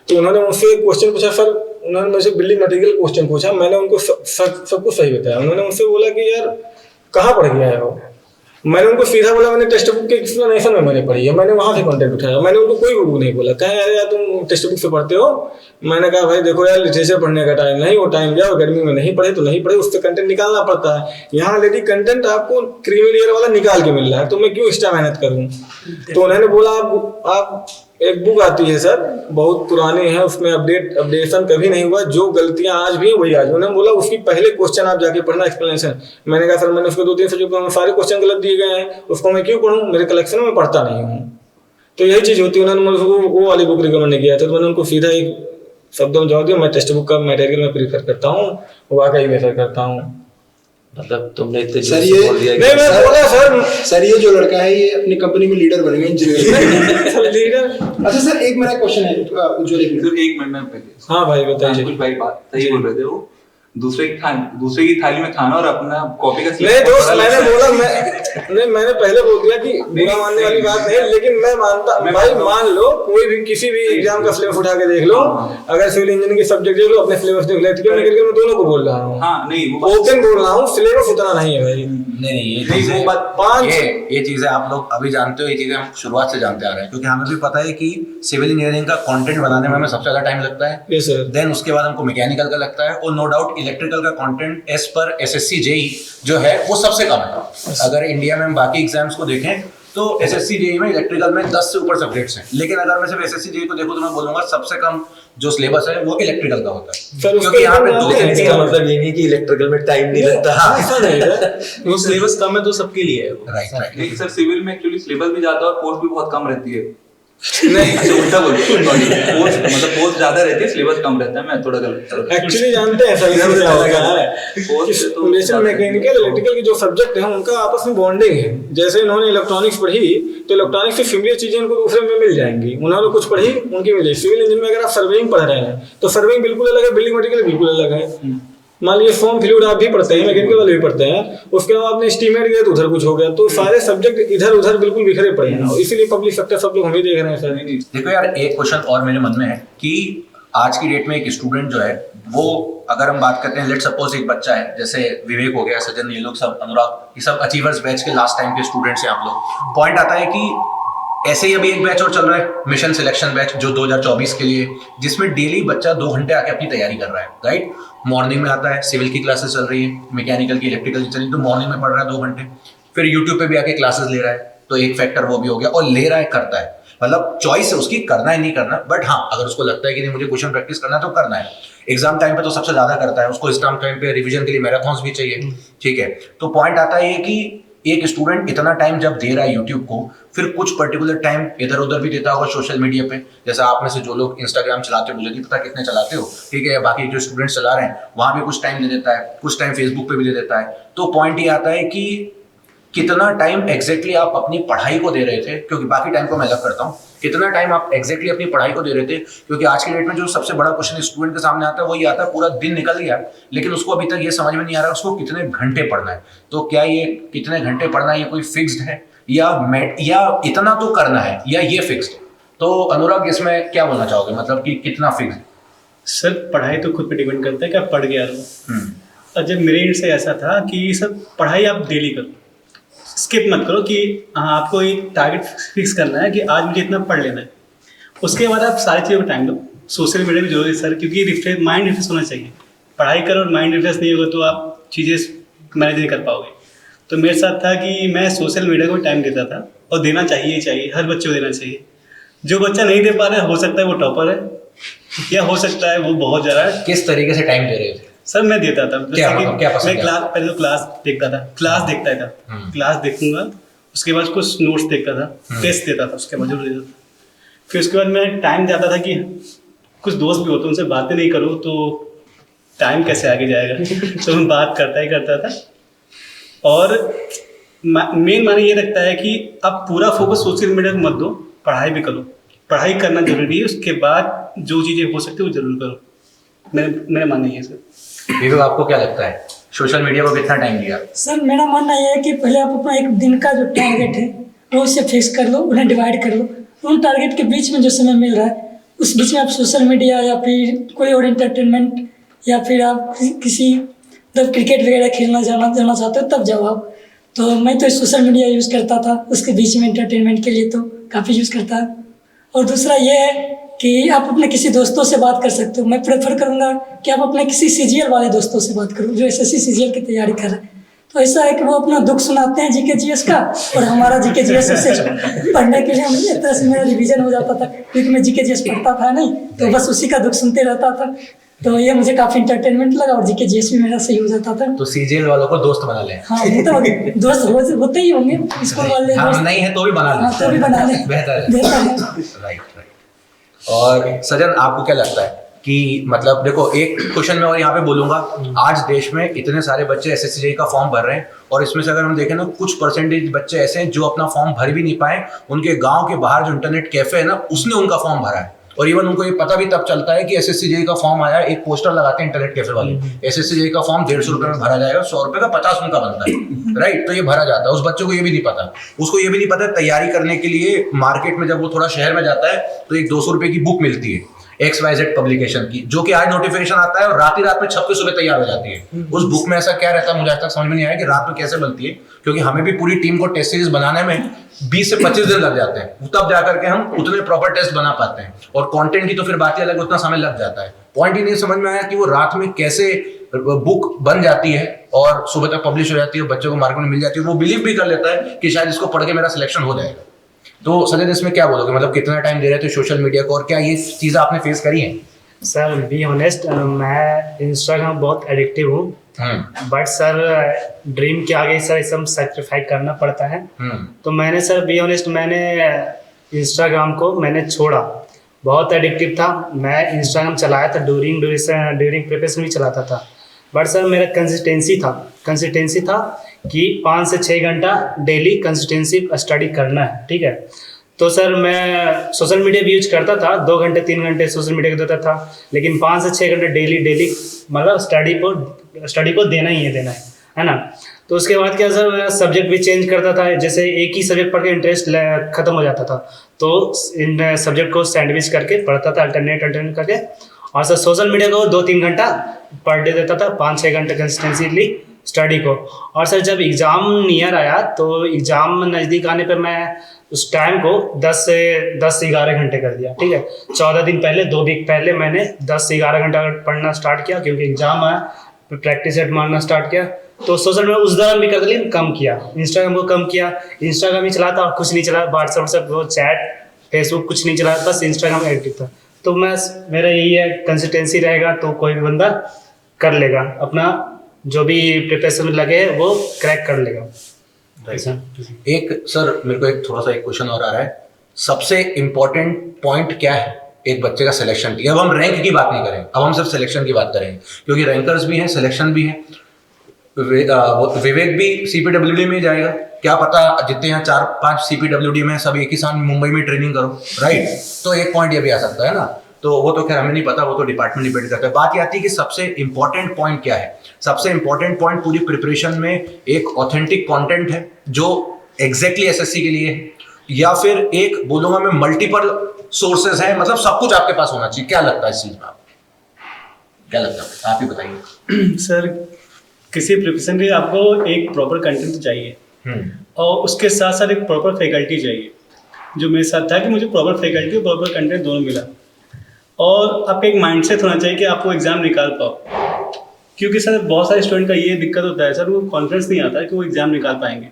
तो उन्होंने मुझसे क्वेश्चन पूछा सर, उन्होंने मुझसे बिल्डिंग मटेरियल क्वेश्चन पूछा, मैंने उनको सब कुछ सही बताया। उन्होंने मुझसे बोला कि यार कहाँ पढ़ गया है वो, मैंने उनको सीधा बोला मैंने टेक्स्ट बुक के एक्सप्लेनेशन में मैंने पढ़ी है, मैंने वहाँ से कंटेंट उठाया, मैंने उनको कोई बुक नहीं बोला। कहें अरे यार तुम टेक्स्ट बुक से पढ़ते हो, मैंने कहा भाई देखो यार लिटरेचर पढ़ने का टाइम नहीं, वो टाइम जाओ गर्मी में नहीं पढ़े तो नहीं पढ़े, उससे कंटेंट निकालना पड़ता है। यहाँ यदि कंटेंट आपको क्रीमी लेयर वाला निकाल के मिल रहा है तो मैं क्यों एक्स्ट्रा मेहनत करूँ। तो उन्होंने बोला आप एक बुक आती है सर बहुत पुरानी है, उसमें अपडेशन कभी नहीं हुआ, जो गलतियां आज भी है वही आज। उन्होंने बोला उसकी पहले क्वेश्चन आप जाके पढ़ना एक्सप्लेनेशन। मैंने कहा सर मैंने उसको 2-3 सब्जेक्ट में सारे क्वेश्चन गलत दिए गए हैं, उसको मैं क्यों पढ़ूं, मेरे कलेक्शन में पढ़ता नहीं हूँ। तो यही चीज़ होती है। उन्होंने मुझे वो वाली बुक रिकमेंड नहीं किया था, तो मैंने उनको सीधा एक शब्दों में जवाब दिया, मैं टेक्स्ट बुक का मटेरियल में प्रीफर करता हूँ, वाकई बेहतर करता हूँ। मतलब तुमने इतने सर जोर से ये बोल दिया नहीं मैं बोला सर ये जो लड़का है ये अपनी कंपनी में लीडर बन गया इंजीनियर। लीडर। अच्छा सर एक मेरा क्वेश्चन है उज्ज्वल, एक मिनट। सिर्फ एक मिनट में पहले हाँ भाई बताइए। कुछ भाई बात सही बोल रहे थे, वो दूसरे की थाली में खाना और अपना कॉपी का नहीं दोस्त मैंने बोला मैंने पहले बोल दिया कि बुरा मानने वाली बात नहीं, लेकिन मैं मानता भाई मान लो कोई भी किसी भी एग्जाम का सिलेबस उठा के देख लो, अगर सिविल इंजीनियरिंग के सब्जेक्ट देख लो अपने सिलेबस देख लो, मैं दोनों को बोल रहा हूँ। हाँ नहीं ओपन बोल रहा हूँ, सिलेबस उतना नहीं है भाई। नहीं वो बात ये चीजें आप लोग अभी जानते हो, ये चीजें हम शुरुआत से जानते आ रहे हैं, क्योंकि हमें भी पता है कि सिविल इंजीनियरिंग का कंटेंट बनाने में हमें सबसे ज्यादा टाइम लगता है। Yes sir. देन उसके बाद हमको मैकेनिकल का लगता है, और नो डाउट इलेक्ट्रिकल का कंटेंट एज पर एसएससी जेई जो है वो सबसे कम है। अगर इंडिया में हम बाकी एग्जाम्स को देखें तो एसएससी जेई में इलेक्ट्रिकल में 10 से ऊपर सब्जेक्ट्स हैं, लेकिन अगर मैं सिर्फ एसएससी जेई को देखूं तो मैं बोलूंगा सबसे कम जो सिलेबस है वो इलेक्ट्रिकल का होता है, क्योंकि यहाँ पे दो लेकिन इसका मतलब ये नहीं कि इलेक्ट्रिकल में टाइम नहीं लगता। ऐसा नहीं है, वो सिलेबस कम है तो सबके लिए है। राइट। लेकिन सर सिविल में एक्चुअली सिलेबस भी ज्यादा और पोस्ट भी बहुत कम रहती है। नहीं अच्छा उल्टा बोलिए, पोस्ट मतलब पोस्ट ज्यादा रहती है सिलेबस कम रहता है। मैं थोड़ा गलत एक्चुअली जानते हैं सर क्या होता है, पोस्ट तो जैसे मैकेनिकल इलेक्ट्रिकल के जो सब्जेक्ट हैं उनका आपस में बॉन्डिंग है। जैसे इन्होंने इलेक्ट्रॉनिक्स पढ़ी तो इलेक्ट्रॉनिक्स से सिमिलर चीजें उनको दूसरे में मिल जाएंगी, उन्होंने कुछ पढ़ी उनकी मिल जाएगी। सिविल इंजीनियरिंग में अगर आप सर्वेइंग पढ़ रहे हैं तो सर्वेइंग बिल्कुल अलग है, बिल्डिंग मटेरियल बिल्कुल अलग है। मान लीजिए फॉर्म फ्लूइड आप भी पढ़ते हैं, मैकेनिकल वाले भी पढ़ते हैं, उसके अलावा आपने एस्टीमेट गए तो उधर कुछ हो गया, तो सारे सब्जेक्ट इधर उधर बिल्कुल बिखरे पड़े हैं, और इसीलिए पब्लिक सेक्टर सब लोग हम ही देख रहे हैं सर। देखो यार एक क्वेश्चन और मेरे मन में है कि आज की डेट में एक स्टूडेंट जो है वो अगर हम बात करते हैं, लेट सपोज एक बच्चा है, जैसे विवेक हो गया, सजन, ये लोग सब, अनुराग, ये सब अचीवर्स बैच के लास्ट टाइम के स्टूडेंट्स हैं आप लोग। पॉइंट आता है कि ऐसे ही अभी एक बैच और चल रहा है, मिशन सिलेक्शन बैच, जो 2024 के लिए, जिसमें डेली बच्चा 2 घंटे आके अपनी तैयारी कर रहा है। राइट, मॉर्निंग में आता है, सिविल की क्लासेस चल रही है, मैकेनिकल की, इलेक्ट्रिकल की चल रही है, तो मॉर्निंग में पढ़ रहा है 2 घंटे, फिर यूट्यूब पे भी आके क्लासेस ले रहा है, तो एक फैक्टर वो भी हो गया, और ले रहा है, करता है, मतलब चॉइस है उसकी, करना है नहीं करना। बट हाँ, अगर उसको लगता है कि नहीं मुझे क्वेश्चन प्रैक्टिस करना है तो करना है। एग्जाम टाइम पे तो सबसे ज्यादा करता है, उसको एग्जाम टाइम पे रिवीजन के लिए मैराथन्स भी चाहिए। ठीक है, तो पॉइंट आता है कि एक स्टूडेंट इतना टाइम जब दे रहा है यूट्यूब को, फिर कुछ पर्टिकुलर टाइम इधर उधर भी देता होगा सोशल मीडिया पे। जैसे आप में से जो लोग इंस्टाग्राम चलाते हो, मुझे नहीं पता कितने चलाते हो, ठीक है, बाकी जो स्टूडेंट्स चला रहे हैं वहां भी कुछ टाइम दे देता है, कुछ टाइम फेसबुक पे भी दे देता है। तो पॉइंट ये आता है कि कितना टाइम एग्जैक्टली आप अपनी पढ़ाई को दे रहे थे, क्योंकि बाकी टाइम को मैं अलग करता हूँ, कितना टाइम आप एग्जैक्टली अपनी पढ़ाई को दे रहे थे। क्योंकि आज के डेट में जो सबसे बड़ा क्वेश्चन स्टूडेंट के सामने आता है वो ये आता है, पूरा दिन निकल गया लेकिन उसको अभी तक ये समझ में नहीं आ रहा उसको कितने घंटे पढ़ना है। तो क्या ये कितने घंटे पढ़ना है ये कोई फिक्स्ड है, या इतना तो करना है, या ये फिक्स्ड है? तो अनुराग इसमें क्या बोलना चाहोगे, मतलब कि कितना फिक्स्ड? सर पढ़ाई तो खुद पे डिपेंड करता है कि आप पढ़ गया रहो। और जब मेरे एंड से ऐसा था कि सर पढ़ाई आप डेली करो, स्किप मत करो कि हाँ आपको एक टारगेट फिक्स करना है कि आज मुझे इतना पढ़ लेना है, उसके बाद आप सारी चीज़ों को टाइम दो। सोशल मीडिया भी जरूरी है सर, क्योंकि माइंड रिफ्रेश होना चाहिए। पढ़ाई करो और माइंड रिफ्रेश नहीं होगा तो आप चीज़ें मैनेज नहीं कर पाओगे। तो मेरे साथ था कि मैं सोशल मीडिया को टाइम देता था, और देना चाहिए, हर बच्चे को देना चाहिए। जो बच्चा नहीं दे पा रहा है, हो सकता है वो टॉपर है, या हो सकता है वो बहुत ज़्यादा। किस तरीके से टाइम दे रहे थे? सर मैं देता था, क्या मैं पसंद पहले तो क्लास देखता था, क्लास देखूंगा, उसके बाद कुछ नोट्स देखता था, टेस्ट देता था, उसके बाद जरूर देता था। फिर उसके बाद मैं टाइम जाता था कि कुछ दोस्त भी होते, उनसे बातें नहीं करो तो टाइम कैसे आगे जाएगा तो मैं बात करता था। और मेन माने ये रखता है कि आप पूरा फोकस सोशल मीडिया को मत दो, पढ़ाई भी करो। पढ़ाई करना जरूरी है, उसके बाद जो चीज़ें हो सकती है वो जरूर करो। मेरा मानना ये है सर। विवेक आपको क्या लगता है, सोशल मीडिया को कितना टाइम दिया? सर मेरा मानना यह है कि पहले आप अपना एक दिन का जो टारगेट है वो उसे फिक्स कर लो, उन्हें डिवाइड कर लो। उन टारगेट के बीच में जो समय मिल रहा है उस बीच में आप सोशल मीडिया या फिर कोई और एंटरटेनमेंट, या फिर आप किसी मतलब क्रिकेट वगैरह खेलना जाना चाहते हो तब जाओ आप। तो मैं तो सोशल मीडिया यूज़ करता था, उसके बीच में एंटरटेनमेंट के लिए तो काफ़ी यूज़ करता है। और दूसरा ये है कि आप अपने किसी दोस्तों से बात कर सकते हो। मैं प्रेफर करूँगा कि आप अपने किसी सीजीएल वाले दोस्तों से बात करो जो एसएससी सीजीएल की तैयारी कर रहे हैं। तो ऐसा है कि वो अपना दुख सुनाते हैं जीके जीएस का, और हमारा जीके जीएस से पढ़ने के लिए एक तरह से मेरा रिवीजन हो जाता था, क्योंकि मैं जीके जीएस पढ़ता था नहीं, तो बस उसी का दुख सुनते रहता था। तो ये मुझे काफ़ी इंटरटेनमेंट लगा, और जीके जीएस भी मेरा सही हो जाता था। तो सीजीएल वालों को दोस्त बना लें। हाँ, वो तो दोस्त होते ही होंगे स्कूल वाले हाँ, दोस्त। नहीं है तो भी बना लें। हाँ, तो भी बना लें, बेहतर बेहतर है। है। राइट। और सजन, आपको क्या लगता है कि मतलब देखो, एक क्वेश्चन मैं और यहाँ पे बोलूंगा, आज देश में इतने सारे बच्चे एसएससी जेईई का फॉर्म भर रहे हैं, और इसमें से अगर हम देखें ना, कुछ परसेंटेज बच्चे ऐसे हैं जो अपना फॉर्म भर भी नहीं पाए। उनके गांव के बाहर जो इंटरनेट कैफे है ना, उसने उनका फॉर्म भरा है, और इवन उनको ये पता भी तब चलता है कि एसएससी जेईई का फॉर्म आया। एक पोस्टर लगाते हैं इंटरनेट कैफे वाले, एसएससी जेईई का फॉर्म 150 रुपए में भरा जाएगा, 100 रुपए का 50 उनका बनता है। राइट, तो ये भरा जाता है। उस बच्चों को ये भी नहीं पता, उसको ये भी नहीं पता तैयारी करने के लिए मार्केट में जब वो थोड़ा शहर में जाता है तो एक 200 रुपए की बुक मिलती है XYZ पब्लिकेशन की, जो कि आज नोटिफिकेशन आता है और रात में छप के सुबह तैयार हो जाती है। उस बुक में ऐसा क्या रहता है, मुझे आज तक समझ में नहीं आया कि रात में कैसे बनती है, क्योंकि हमें भी पूरी टीम को टेस्ट सीरीज बनाने में 20 से 25 दिन लग जाते हैं, तब जाकर के हम उतने प्रॉपर टेस्ट बना पाते हैं। और कंटेंट की तो फिर बात ही अलग, उतना समय लग जाता है। पॉइंट ही नहीं समझ में आया कि वो रात में कैसे बुक बन जाती है और सुबह तक पब्लिश हो जाती है, बच्चों को मार्केट में मिल जाती है। वो बिलीव भी कर लेता है कि शायद इसको पढ़ के मेरा सिलेक्शन हो जाएगा। तो सजन, इसमें क्या बोलोगे, मतलब कितना टाइम दे रहे थे सोशल मीडिया को, और क्या ये चीज़ें आपने फेस करी हैं? सर बी ऑनेस्ट, मैं इंस्टाग्राम बहुत एडिक्टिव हूँ, बट सर ड्रीम के आगे सर सब सेक्रीफाइस करना पड़ता है। तो मैंने सर बी ऑनेस्ट, मैंने इंस्टाग्राम को मैंने छोड़ा। बहुत एडिक्टिव था, मैं इंस्टाग्राम चलाया था, ड्यूरिंग प्रिपरेशन भी चलाता था, बट सर मेरा कंसिस्टेंसी था कि 5 से 6 घंटा डेली कंसिस्टेंसी स्टडी करना है, ठीक है। तो सर मैं सोशल मीडिया भी यूज करता था, 2 घंटे 3 घंटे सोशल मीडिया को देता था, लेकिन 5 से 6 घंटे डेली मतलब स्टडी को देना ही है ना। तो उसके बाद क्या सर, मैं सब्जेक्ट भी चेंज करता था, जैसे एक ही सब्जेक्ट पढ़ के इंटरेस्ट खत्म हो जाता था, तो इन सब्जेक्ट को सैंडविच करके पढ़ता था, अल्टरनेट करके। और सर सोशल मीडिया को 2-3 घंटा पर डे देता था, 5-6 घंटे कंसिस्टेंसीली स्टडी को। और सर जब एग्ज़ाम नियर आया, तो एग्ज़ाम नज़दीक आने पर मैं उस टाइम को 10 से 11 घंटे कर दिया, ठीक है। 14 दिन पहले, 2 वीक पहले मैंने 10 से 11 घंटा पढ़ना स्टार्ट किया, क्योंकि एग्ज़ाम आया, प्रैक्टिस सेट मारना स्टार्ट किया। तो सोशल मीडिया उस दौरान भी कर लेकिन कम किया, इंस्टाग्राम को कम किया। इंस्टाग्राम ही चलाता और कुछ नहीं चला, व्हाट्सएप वो चैट फेसबुक कुछ नहीं चला, बस इंस्टाग्राम में एक्टिव था। तो मेरा यही है, कंसिस्टेंसी रहेगा तो कोई भी बंदा कर लेगा, अपना जो भी प्रिपरेशन में लगे वो क्रैक कर लेगा। एक सर, मेरे को एक थोड़ा सा एक क्वेश्चन और आ रहा है, सबसे इम्पोर्टेंट पॉइंट क्या है एक बच्चे का सिलेक्शन की? अब हम रैंक की बात नहीं करें, अब हम सिर्फ सिलेक्शन की बात करेंगे, क्योंकि रैंकर्स भी हैं, सिलेक्शन भी है। विवेक भी CPWD में जाएगा, क्या पता जितने यहाँ 4-5 CPWD में सब एक ही साथ मुंबई में ट्रेनिंग करो, राइट। तो एक पॉइंट ये भी आ सकता है ना, तो वो तो खैर हमें नहीं पता, वो तो डिपार्टमेंट डिपेंड करता है। बात ये आती है कि सबसे इंपॉर्टेंट पॉइंट क्या है। सबसे इंपॉर्टेंट पॉइंट पूरी प्रिपरेशन में एक ऑथेंटिक कंटेंट है जो एग्जैक्टली SSC के लिए है, या फिर एक बोलूंगा मैं मल्टीपल सोर्सेज है, मतलब सब कुछ आपके पास होना चाहिए। क्या लगता है इस चीज में, आप क्या लगता है, आप ही बताइए। सर, किसी प्रिपरेशन के आपको एक प्रॉपर कंटेंट तो चाहिए, और उसके साथ साथ एक प्रॉपर फैकल्टी चाहिए। जो मेरे साथ था कि मुझे प्रॉपर फैकल्टी और प्रॉपर कंटेंट दोनों मिला, और आपका एक माइंडसेट होना चाहिए कि आपको एग्ज़ाम निकाल पाओ। क्योंकि सर बहुत सारे स्टूडेंट का ये दिक्कत होता है सर, वो कॉन्फिडेंस नहीं आता है कि वो एग्ज़ाम निकाल पाएंगे।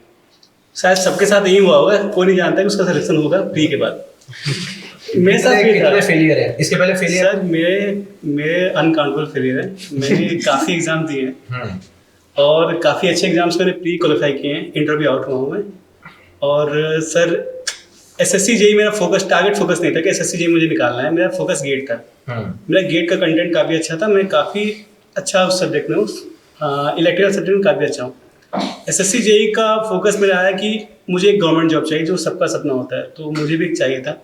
शायद सबके साथ यही हुआ होगा, कोई नहीं जानता कि उसका सिलेक्शन होगा प्री के बाद। मेरे साथ कितने फेलियर है इसके पहले? फेलियर सर मेरे अनकाउंटेबल फेलियर है। मैंने काफ़ी एग्ज़ाम दिए हैं, और काफ़ी अच्छे एग्जाम्स मैंने प्री क्वालिफाई किए हैं, इंटरव्यू आउट हुआ हूँ मैं। और सर SSC जेईई मेरा टारगेट फोकस नहीं था कि SSC जेईई मुझे निकालना है, मेरा फोकस गेट था। मेरा गेट का कंटेंट काफ़ी अच्छा था, मैं काफ़ी अच्छा उस सब्जेक्ट में, उस इलेक्ट्रिकल सब्जेक्ट में काफ़ी अच्छा हूँ। SSC जेईई का फोकस मेरा आया कि मुझे एक गवर्नमेंट जॉब चाहिए, जो सबका सपना होता है, तो मुझे भी चाहिए था।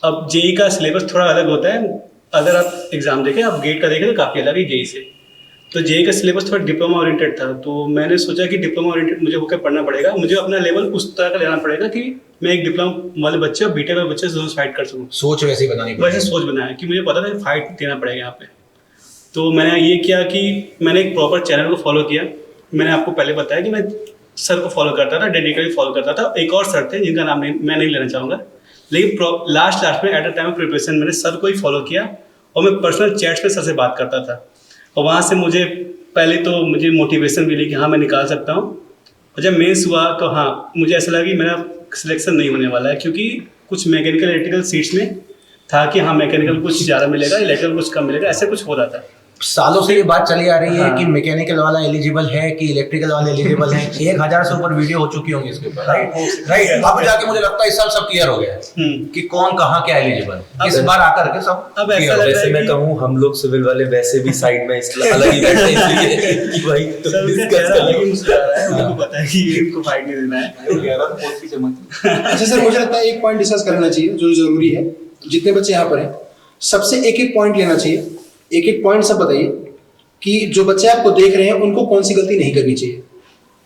अब जेईई का सिलेबस थोड़ा अलग होता है, अगर आप एग्ज़ाम देखें, आप गेट का देखें तो काफ़ी अलग है जेईई से। तो जेईई का सिलेबस थोड़ा डिप्लोमा ओरिएंटेड था, तो मैंने सोचा कि डिप्लोमा ओरिएंटेड मुझे होकर पढ़ना पड़ेगा, मुझे अपना लेवल उस तरह का लेना पड़ेगा कि मैं एक डिप्लोमा वाले बच्चे और बीटेक वाले बच्चे से दोनों फाइट कर सकूँ। सोच वैसे ही बनानी, वैसे सोच बनाया कि मुझे पता था कि फाइट देना पड़ेगा यहाँ पे। तो मैंने ये किया कि मैंने एक प्रॉपर चैनल को फॉलो किया। मैंने आपको पहले बताया कि मैं सर को फॉलो करता था, डेडिकेटली फॉलो करता था। एक और सर थे जिनका नाम मैं नहीं लेना चाहूँगा, लेकिन लास्ट में at a time of preparation मैंने सर को ही फॉलो किया और मैं पर्सनल चैट्स पे सर से बात करता था। और वहाँ से मुझे पहले तो मुझे मोटिवेशन मिली कि हाँ मैं निकाल सकता हूँ। और जब मेंस हुआ तो हाँ मुझे ऐसा लगा कि मेरा सिलेक्शन नहीं होने वाला है, क्योंकि कुछ मैकेनिकल इलेक्ट्रिकल सीट्स में था कि हाँ मैकेनिकल कुछ ज़्यादा मिलेगा, इलेक्ट्रिकल कुछ कम मिलेगा, ऐसे कुछ हो रहा था। सालों से ये बात चली आ रही है हाँ। कि मैकेनिकल वाला एलिजिबल है कि इलेक्ट्रिकल वाला एलिजिबल है। 1000 से ऊपर वीडियो हो चुकी होंगी इसके ऊपर, राइट। अब जाके मुझे लगता है इस साल सब क्लियर हो गया है कि कौन कहाँ क्या एलिजिबल, इस बार आकर के सब अब ऐसा clear हो लग गया। रहा है वैसे मैं कि- कहूँ हम लोग सिविल वाले वैसे भी साइड में इसलिए अलग ही बैठे हैं इसलिए कि भाई तो सर उनका डिस्कस चेहरा कर अलग ही लो। मुस्कुरा रहा है, उनको पता है कि ये इनको फाइट नहीं देना है। अच्छा सर, मुझे लगता है एक पॉइंट डिस्कस करना चाहिए जो जरूरी है। जितने बच्चे यहाँ पर हैं सबसे एक एक पॉइंट लेना चाहिए। एक एक पॉइंट सब बताइए कि जो बच्चे आपको देख रहे हैं उनको कौन सी गलती नहीं करनी चाहिए।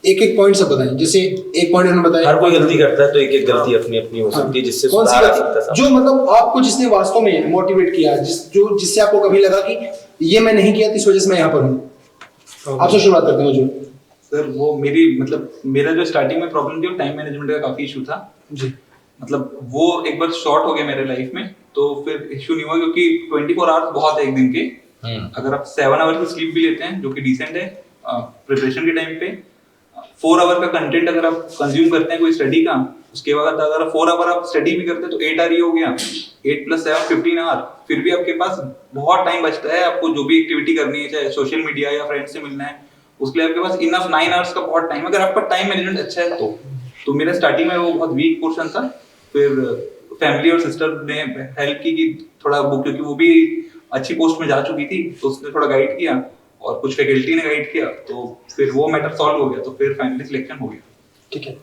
एक एक पॉइंट सब बताएं। जैसे एक पॉइंट उन्होंने बताया, हर कोई गलती करता है तो एक एक गलती अपनी अपनी हो सकती है जिससे कौन सी सुधार आ सकता है। गलती जो मतलब आपको जिसने वास्तव में मोटिवेट किया, जिससे आपको कभी लगा कि ये मैं नहीं किया, इस वजह से मैं यहाँ पर हूँ। आपसे शुरुआत करते हैं जो सर वो मेरी मतलब मेरा जो स्टार्टिंग में प्रॉब्लम थी वो टाइम मैनेजमेंट का काफी इशू था जी। मतलब वो एक बार शॉर्ट हो गया मेरे लाइफ में, तो फिर इशू नहीं हुआ क्योंकि 24 आवर्स बहुत है एक दिन के। अगर आप 7 आवर की स्लीप भी लेते हैं जो कि डिसेंट है प्रिपरेशन के टाइम पे, 4 आवर का कंटेंट अगर आप कंज्यूम करते हैं कोई स्टडी का, उसके बाद अगर 4 आवर आप स्टडी भी करते हैं तो 8 आवर ही हो गया, 8 + 7 15 आवर। फिर भी आपके पास बहुत टाइम बचता है आपको जो भी एक्टिविटी करनी है, चाहे सोशल मीडिया या फ्रेंड्स से मिलना है, उसके लिए आपके पास इनफ 9 आवर्स का बहुत टाइम, अगर आपका टाइम मैनेजमेंट अच्छा है तो मेरा स्टार्टिंग में वो बहुत वीक पोर्शन था। फिर फैमिली और सिस्टर ने हेल्प की कि थोड़ा वो, क्योंकि वो भी अच्छी पोस्ट में जा चुकी थी तो उसने थोड़ा गाइड किया और कुछ फैकल्टी ने गाइड किया, तो फिर वो मैटर सॉल्व हो गया, तो फिर फाइनली सिलेक्शन हो गया। ठीक है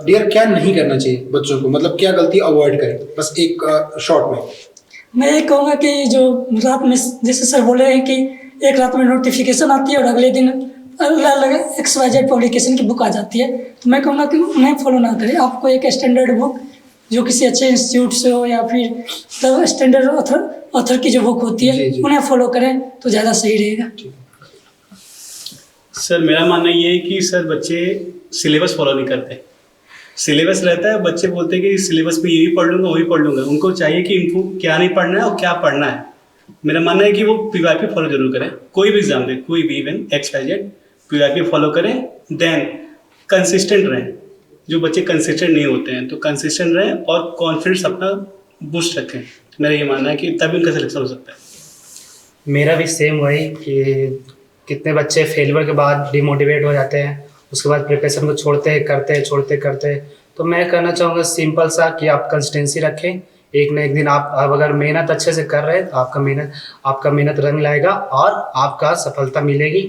डियर, क्या नहीं करना चाहिए बच्चों को, मतलब क्या गलती अवॉइड करें, बस एक शॉर्ट में। मैं ये कहूँगा कि जो रात में जैसे सर बोले हैं कि एक रात में नोटिफिकेशन आती है और अगले दिन अलग अलग XYZ पब्लिकेशन की बुक आ जाती है, तो मैं कहूँगा कि उन्हें फॉलो ना करें। आपको एक स्टैंडर्ड बुक जो किसी अच्छे इंस्टीट्यूट से हो या फिर मतलब स्टैंडर्ड ऑथर की जो बुक होती है जी, जी। उन्हें फॉलो करें तो ज़्यादा सही रहेगा। सर मेरा मानना ये है कि सर बच्चे सिलेबस फॉलो नहीं करते। सिलेबस रहता है, बच्चे बोलते हैं कि सिलेबस में ये भी पढ़ लूँगा वही पढ़ लूँगा। उनको चाहिए कि इनको क्या नहीं पढ़ना है और क्या पढ़ना है। मेरा मानना है कि वो PYP फॉलो जरूर करें, कोई भी एग्जाम दे, कोई भी इवन XYZ PYP फॉलो करें। देन कंसिस्टेंट रहें। जो बच्चे कंसिस्टेंट नहीं होते हैं तो कंसिस्टेंट रहें और कॉन्फिडेंस अपना बूस्ट रखें। मेरा ये मानना है कि तभी उनका सिलेक्शन हो सकता है। मेरा भी सेम वही कि कितने बच्चे फेलियर के बाद डिमोटिवेट हो जाते हैं, उसके बाद प्रिपरेशन को छोड़ते करते। तो मैं कहना चाहूँगा सिंपल सा कि आप कंसिस्टेंसी रखें। एक न एक दिन आप अगर मेहनत अच्छे से कर रहे हैं तो आपका मेहनत रंग लाएगा और आपका सफलता मिलेगी।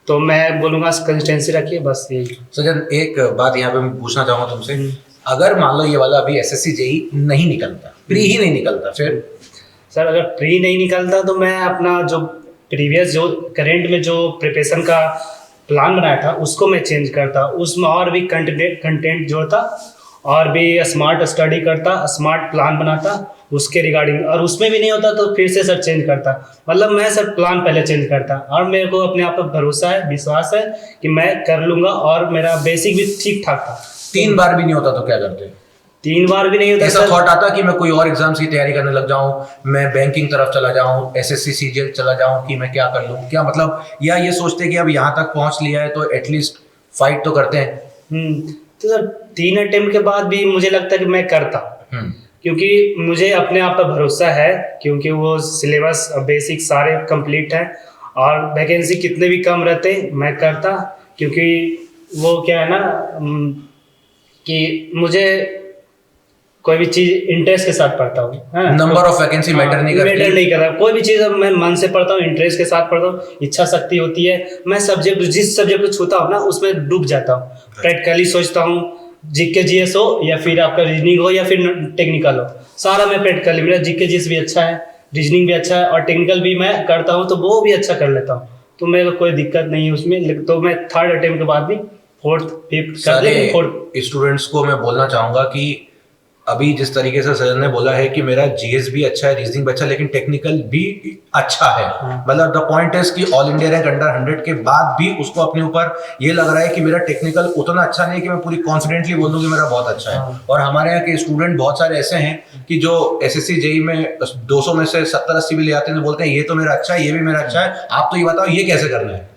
तो मैं बोलूँगा कंसिस्टेंसी रखिए, बस यही। सजन एक बात यहाँ पे मैं पूछना चाहूंगा तुमसे, अगर मान लो ये वाला अभी SSC JEE नहीं निकलता, प्री ही नहीं निकलता, फिर सर अगर प्री नहीं निकलता तो मैं अपना जो प्रीवियस जो करेंट में जो प्रिपरेशन का प्लान बनाया था उसको मैं चेंज करता, उसमें और भी कंटेंट जोड़ता और भी स्मार्ट स्टडी करता, स्मार्ट प्लान बनाता उसके रिगार्डिंग, और उसमें भी नहीं होता तो फिर से सर चेंज करता। मतलब मैं सर प्लान पहले चेंज करता और मेरे को अपने आप पर भरोसा है, विश्वास है कि मैं कर लूँगा और मेरा बेसिक भी ठीक ठाक था। 3 बार भी नहीं होता तो क्या करते? 3 बार भी नहीं होता ऐसा सर। थॉट आता कि मैं कोई और एग्जाम्स की तैयारी करने लग जाऊं, मैं बैंकिंग तरफ चला जाऊं, SSC CGL चला जाऊं, कि मैं क्या कर लूं, क्या मतलब, या ये सोचते कि अब यहाँ तक पहुँच लिया है तो एटलीस्ट फाइट तो करते हैं। तो सर 3 अटेम्प्ट के बाद भी मुझे लगता है कि मैं करता, क्योंकि मुझे अपने आप पर भरोसा है, क्योंकि वो सिलेबस बेसिक सारे कंप्लीट है और वैकेंसी कितने भी कम रहते मैं करता, क्योंकि वो क्या है ना कि मुझे कोई भी चीज़ इंटरेस्ट के साथ पढ़ता हूँ। नंबर ऑफ वैकेंसी मैटर नहीं करती। मैटर नहीं करता, कोई भी चीज़ मैं मन से पढ़ता हूँ, इंटरेस्ट के साथ पढ़ता हूँ, इच्छा शक्ति होती है। मैं जिस सब्जेक्ट को छूता हूँ ना उसमें डूब जाता हूँ। प्रैक्टिकली सोचता हूँ, GK GS हो या फिर आपका रीजनिंग हो या फिर टेक्निकल हो, सारा मैं प्रैक्टिकली, मेरा GK GS भी अच्छा है, रीजनिंग भी अच्छा है और टेक्निकल भी मैं करता हूँ तो वो भी अच्छा कर लेता हूँ। तो मेरे को कोई दिक्कत नहीं है उसमें। तो मैं 3rd अटेम्प्ट के बाद भी 4th 5th कर सारे लेता। स्टूडेंट्स को मैं बोलना चाहूँगा कि अभी जिस तरीके से सर ने बोला है कि मेरा जीएस भी अच्छा है, रीजनिंग भी अच्छा, लेकिन टेक्निकल भी अच्छा है, मतलब द पॉइंट इज कि ऑल इंडिया रैंक अंडर 100 के बाद भी उसको अपने ऊपर ये लग रहा है कि मेरा टेक्निकल उतना अच्छा नहीं है कि मैं पूरी कॉन्फिडेंटली बोल दूं कि मेरा बहुत अच्छा है। और हमारे यहाँ के स्टूडेंट बहुत सारे ऐसे हैं कि जो एसएससी जेई में 200 में से 70-80 भी ले आते हैं, तो बोलते हैं ये तो मेरा अच्छा है, ये भी मेरा अच्छा है, आप तो ये बताओ ये कैसे करना है।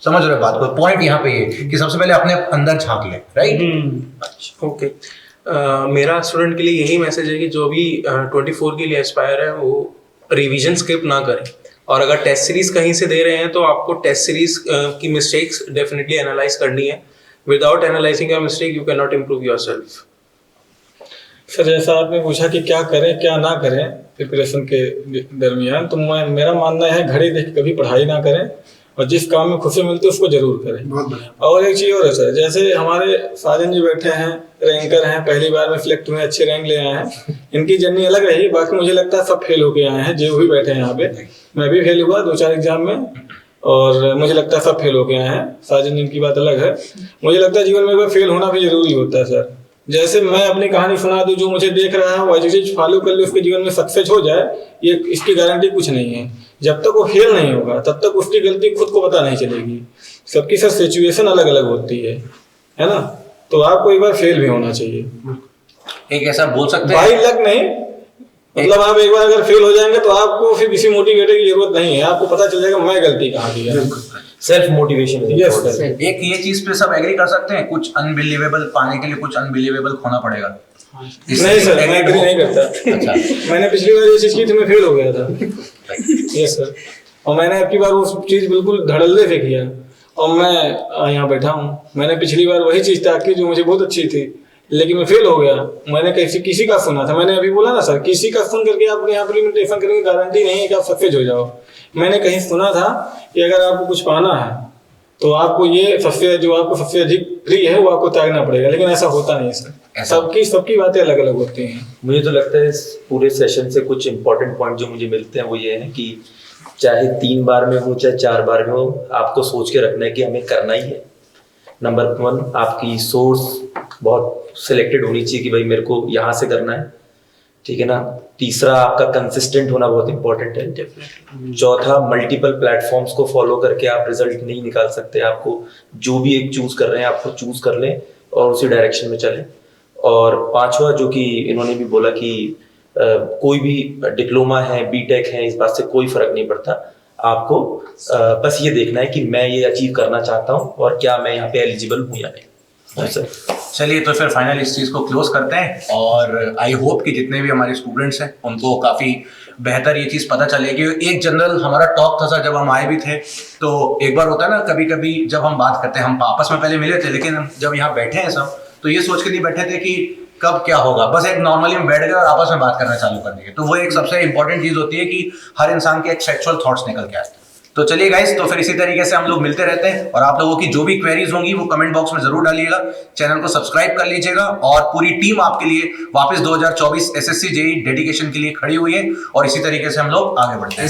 समझ रहे हो बात को? पॉइंट यहाँ पे ये कि सबसे पहले अपने अंदर झांक ले, राइट? ओके, मेरा स्टूडेंट के लिए यही मैसेज है कि जो भी 24 के लिए एस्पायर है वो रिवीजन स्किप ना करें, और अगर टेस्ट सीरीज कहीं से दे रहे हैं तो आपको टेस्ट सीरीज की मिस्टेक्स डेफिनेटली एनालाइज करनी है। Without analysing your mistake you can not improve yourself. Sir जैसा आपने पूछा कि क्या करें क्या ना करें प्रिपरेशन के दरमियान, तो मेरा मानना है घड़ी देख कभी पढ़ाई ना करें, और जिस काम में खुशी मिलती है उसको जरूर करें। और एक चीज़ और है सर, जैसे हमारे साजन जी बैठे हैं, रैंकर हैं, पहली बार में सिलेक्ट हुए, अच्छे रैंक ले आए हैं, इनकी जर्नी अलग रही। बाकी मुझे लगता है सब फेल होके आए हैं, जो भी बैठे हैं यहाँ पे, मैं भी फेल हुआ 2-4 एग्जाम में, और मुझे लगता है सब फेल होके आए हैं। साजन जी की बात अलग है। मुझे लगता है जीवन में फेल होना भी जरूरी होता है सर। जैसे मैं अपनी कहानी सुना दूं, जो मुझे देख रहा है वो चीज फॉलो कर ले, उसके जीवन में सक्सेस हो जाए, ये इसकी गारंटी कुछ नहीं है। जब तक वो फेल नहीं होगा तब तक उसकी गलती खुद को पता नहीं चलेगी। सबकी सर सिचुएशन अलग अलग होती है ना? तो आपको एक बार फेल भी होना चाहिए। एक ऐसा बोल सकते हैं, भाई लग नहीं, मतलब आप एक बार अगर फेल हो जाएंगे तो आपको फिर किसी मोटिवेटर की जरूरत नहीं है, आपको पता चल जाएगा मैं गलती कहाँ की है। Self motivation. एक ये चीज पे सब एग्री कर सकते हैं, कुछ अनबिलीवेबल पाने के लिए कुछ अनबिलीवेबल खोना पड़ेगा। नहीं सर, मैं एग्री नहीं करता। अच्छा, मैंने पिछली बार ये चीज की थी, मैं फेल हो गया था। यस सर, और मैंने अब की बार वो चीज बिल्कुल धड़ल्ले से किया, और मैं यहाँ बैठा हूँ। मैंने पिछली बार वही चीज ताकि जो मुझे बहुत अच्छी थी, लेकिन मैं फेल हो गया। मैंने किसी का सुना था, मैंने अभी बोला ना सर, किसी का सुन करके आप यहाँ इम्प्लीमेंटेशन करेंगे, गारंटी नहीं है कि आप सक्सेस हो जाओ। मैंने कहीं सुना था कि अगर आपको कुछ पाना है तो आपको ये सबसे जो आपको सबसे अधिक प्रिय है वो आपको त्यागना पड़ेगा, लेकिन ऐसा होता नहीं सर। सबकी बातें अलग अलग होती हैं। मुझे तो लगता है इस पूरे सेशन से कुछ इंपॉर्टेंट पॉइंट जो मुझे मिलते हैं वो ये है कि चाहे 3 बार में हो चाहे 4 बार में हो, आपको सोच के रखना है कि हमें करना ही है। नंबर 1, आपकी सोर्स बहुत सिलेक्टेड होनी चाहिए कि भाई मेरे को यहाँ से करना है, ठीक है ना। तीसरा, आपका कंसिस्टेंट होना बहुत इंपॉर्टेंट है। चौथा, मल्टीपल प्लेटफॉर्म्स को फॉलो करके आप रिजल्ट नहीं निकाल सकते। आपको जो भी एक चूज कर रहे हैं आपको चूज कर लें और उसी डायरेक्शन में चलें। और 5वां, जो कि इन्होंने भी बोला कि कोई भी डिप्लोमा है, बीटेक है, इस बात से कोई फर्क नहीं पड़ता। आपको बस ये देखना है कि मैं ये अचीव करना चाहता हूँ और क्या मैं यहाँ पे एलिजिबल हूँ या नहीं। चलिए तो फिर फाइनल इस चीज को क्लोज करते हैं, और आई होप कि जितने भी हमारे स्टूडेंट्स हैं उनको काफी बेहतर ये चीज पता चलेगी। एक जनरल हमारा टॉक था सर, जब हम आए भी थे, तो एक बार होता है ना, कभी कभी जब हम बात करते हैं, हम आपस में पहले मिले थे, लेकिन जब यहाँ बैठे हैं सब, तो ये सोच के नहीं बैठे थे कि कब क्या होगा, बस एक नॉर्मली हम बैठ गए और आपस में बात करना चालू कर दिए। तो वो एक सबसे इंपॉर्टेंट चीज होती है कि हर इंसान के एक सेक्सुअल थॉट्स निकल के आते हैं। तो चलिए गाइस, तो फिर इसी तरीके से हम लोग मिलते रहते हैं, और आप लोगों की जो भी क्वेरीज होंगी वो कमेंट बॉक्स में जरूर डालिएगा। चैनल को सब्सक्राइब कर लीजिएगा, और पूरी टीम आपके लिए वापस 2024 एसएससी जेईई डेडिकेशन के लिए खड़ी हुई है, और इसी तरीके से हम लोग आगे बढ़ते हैं।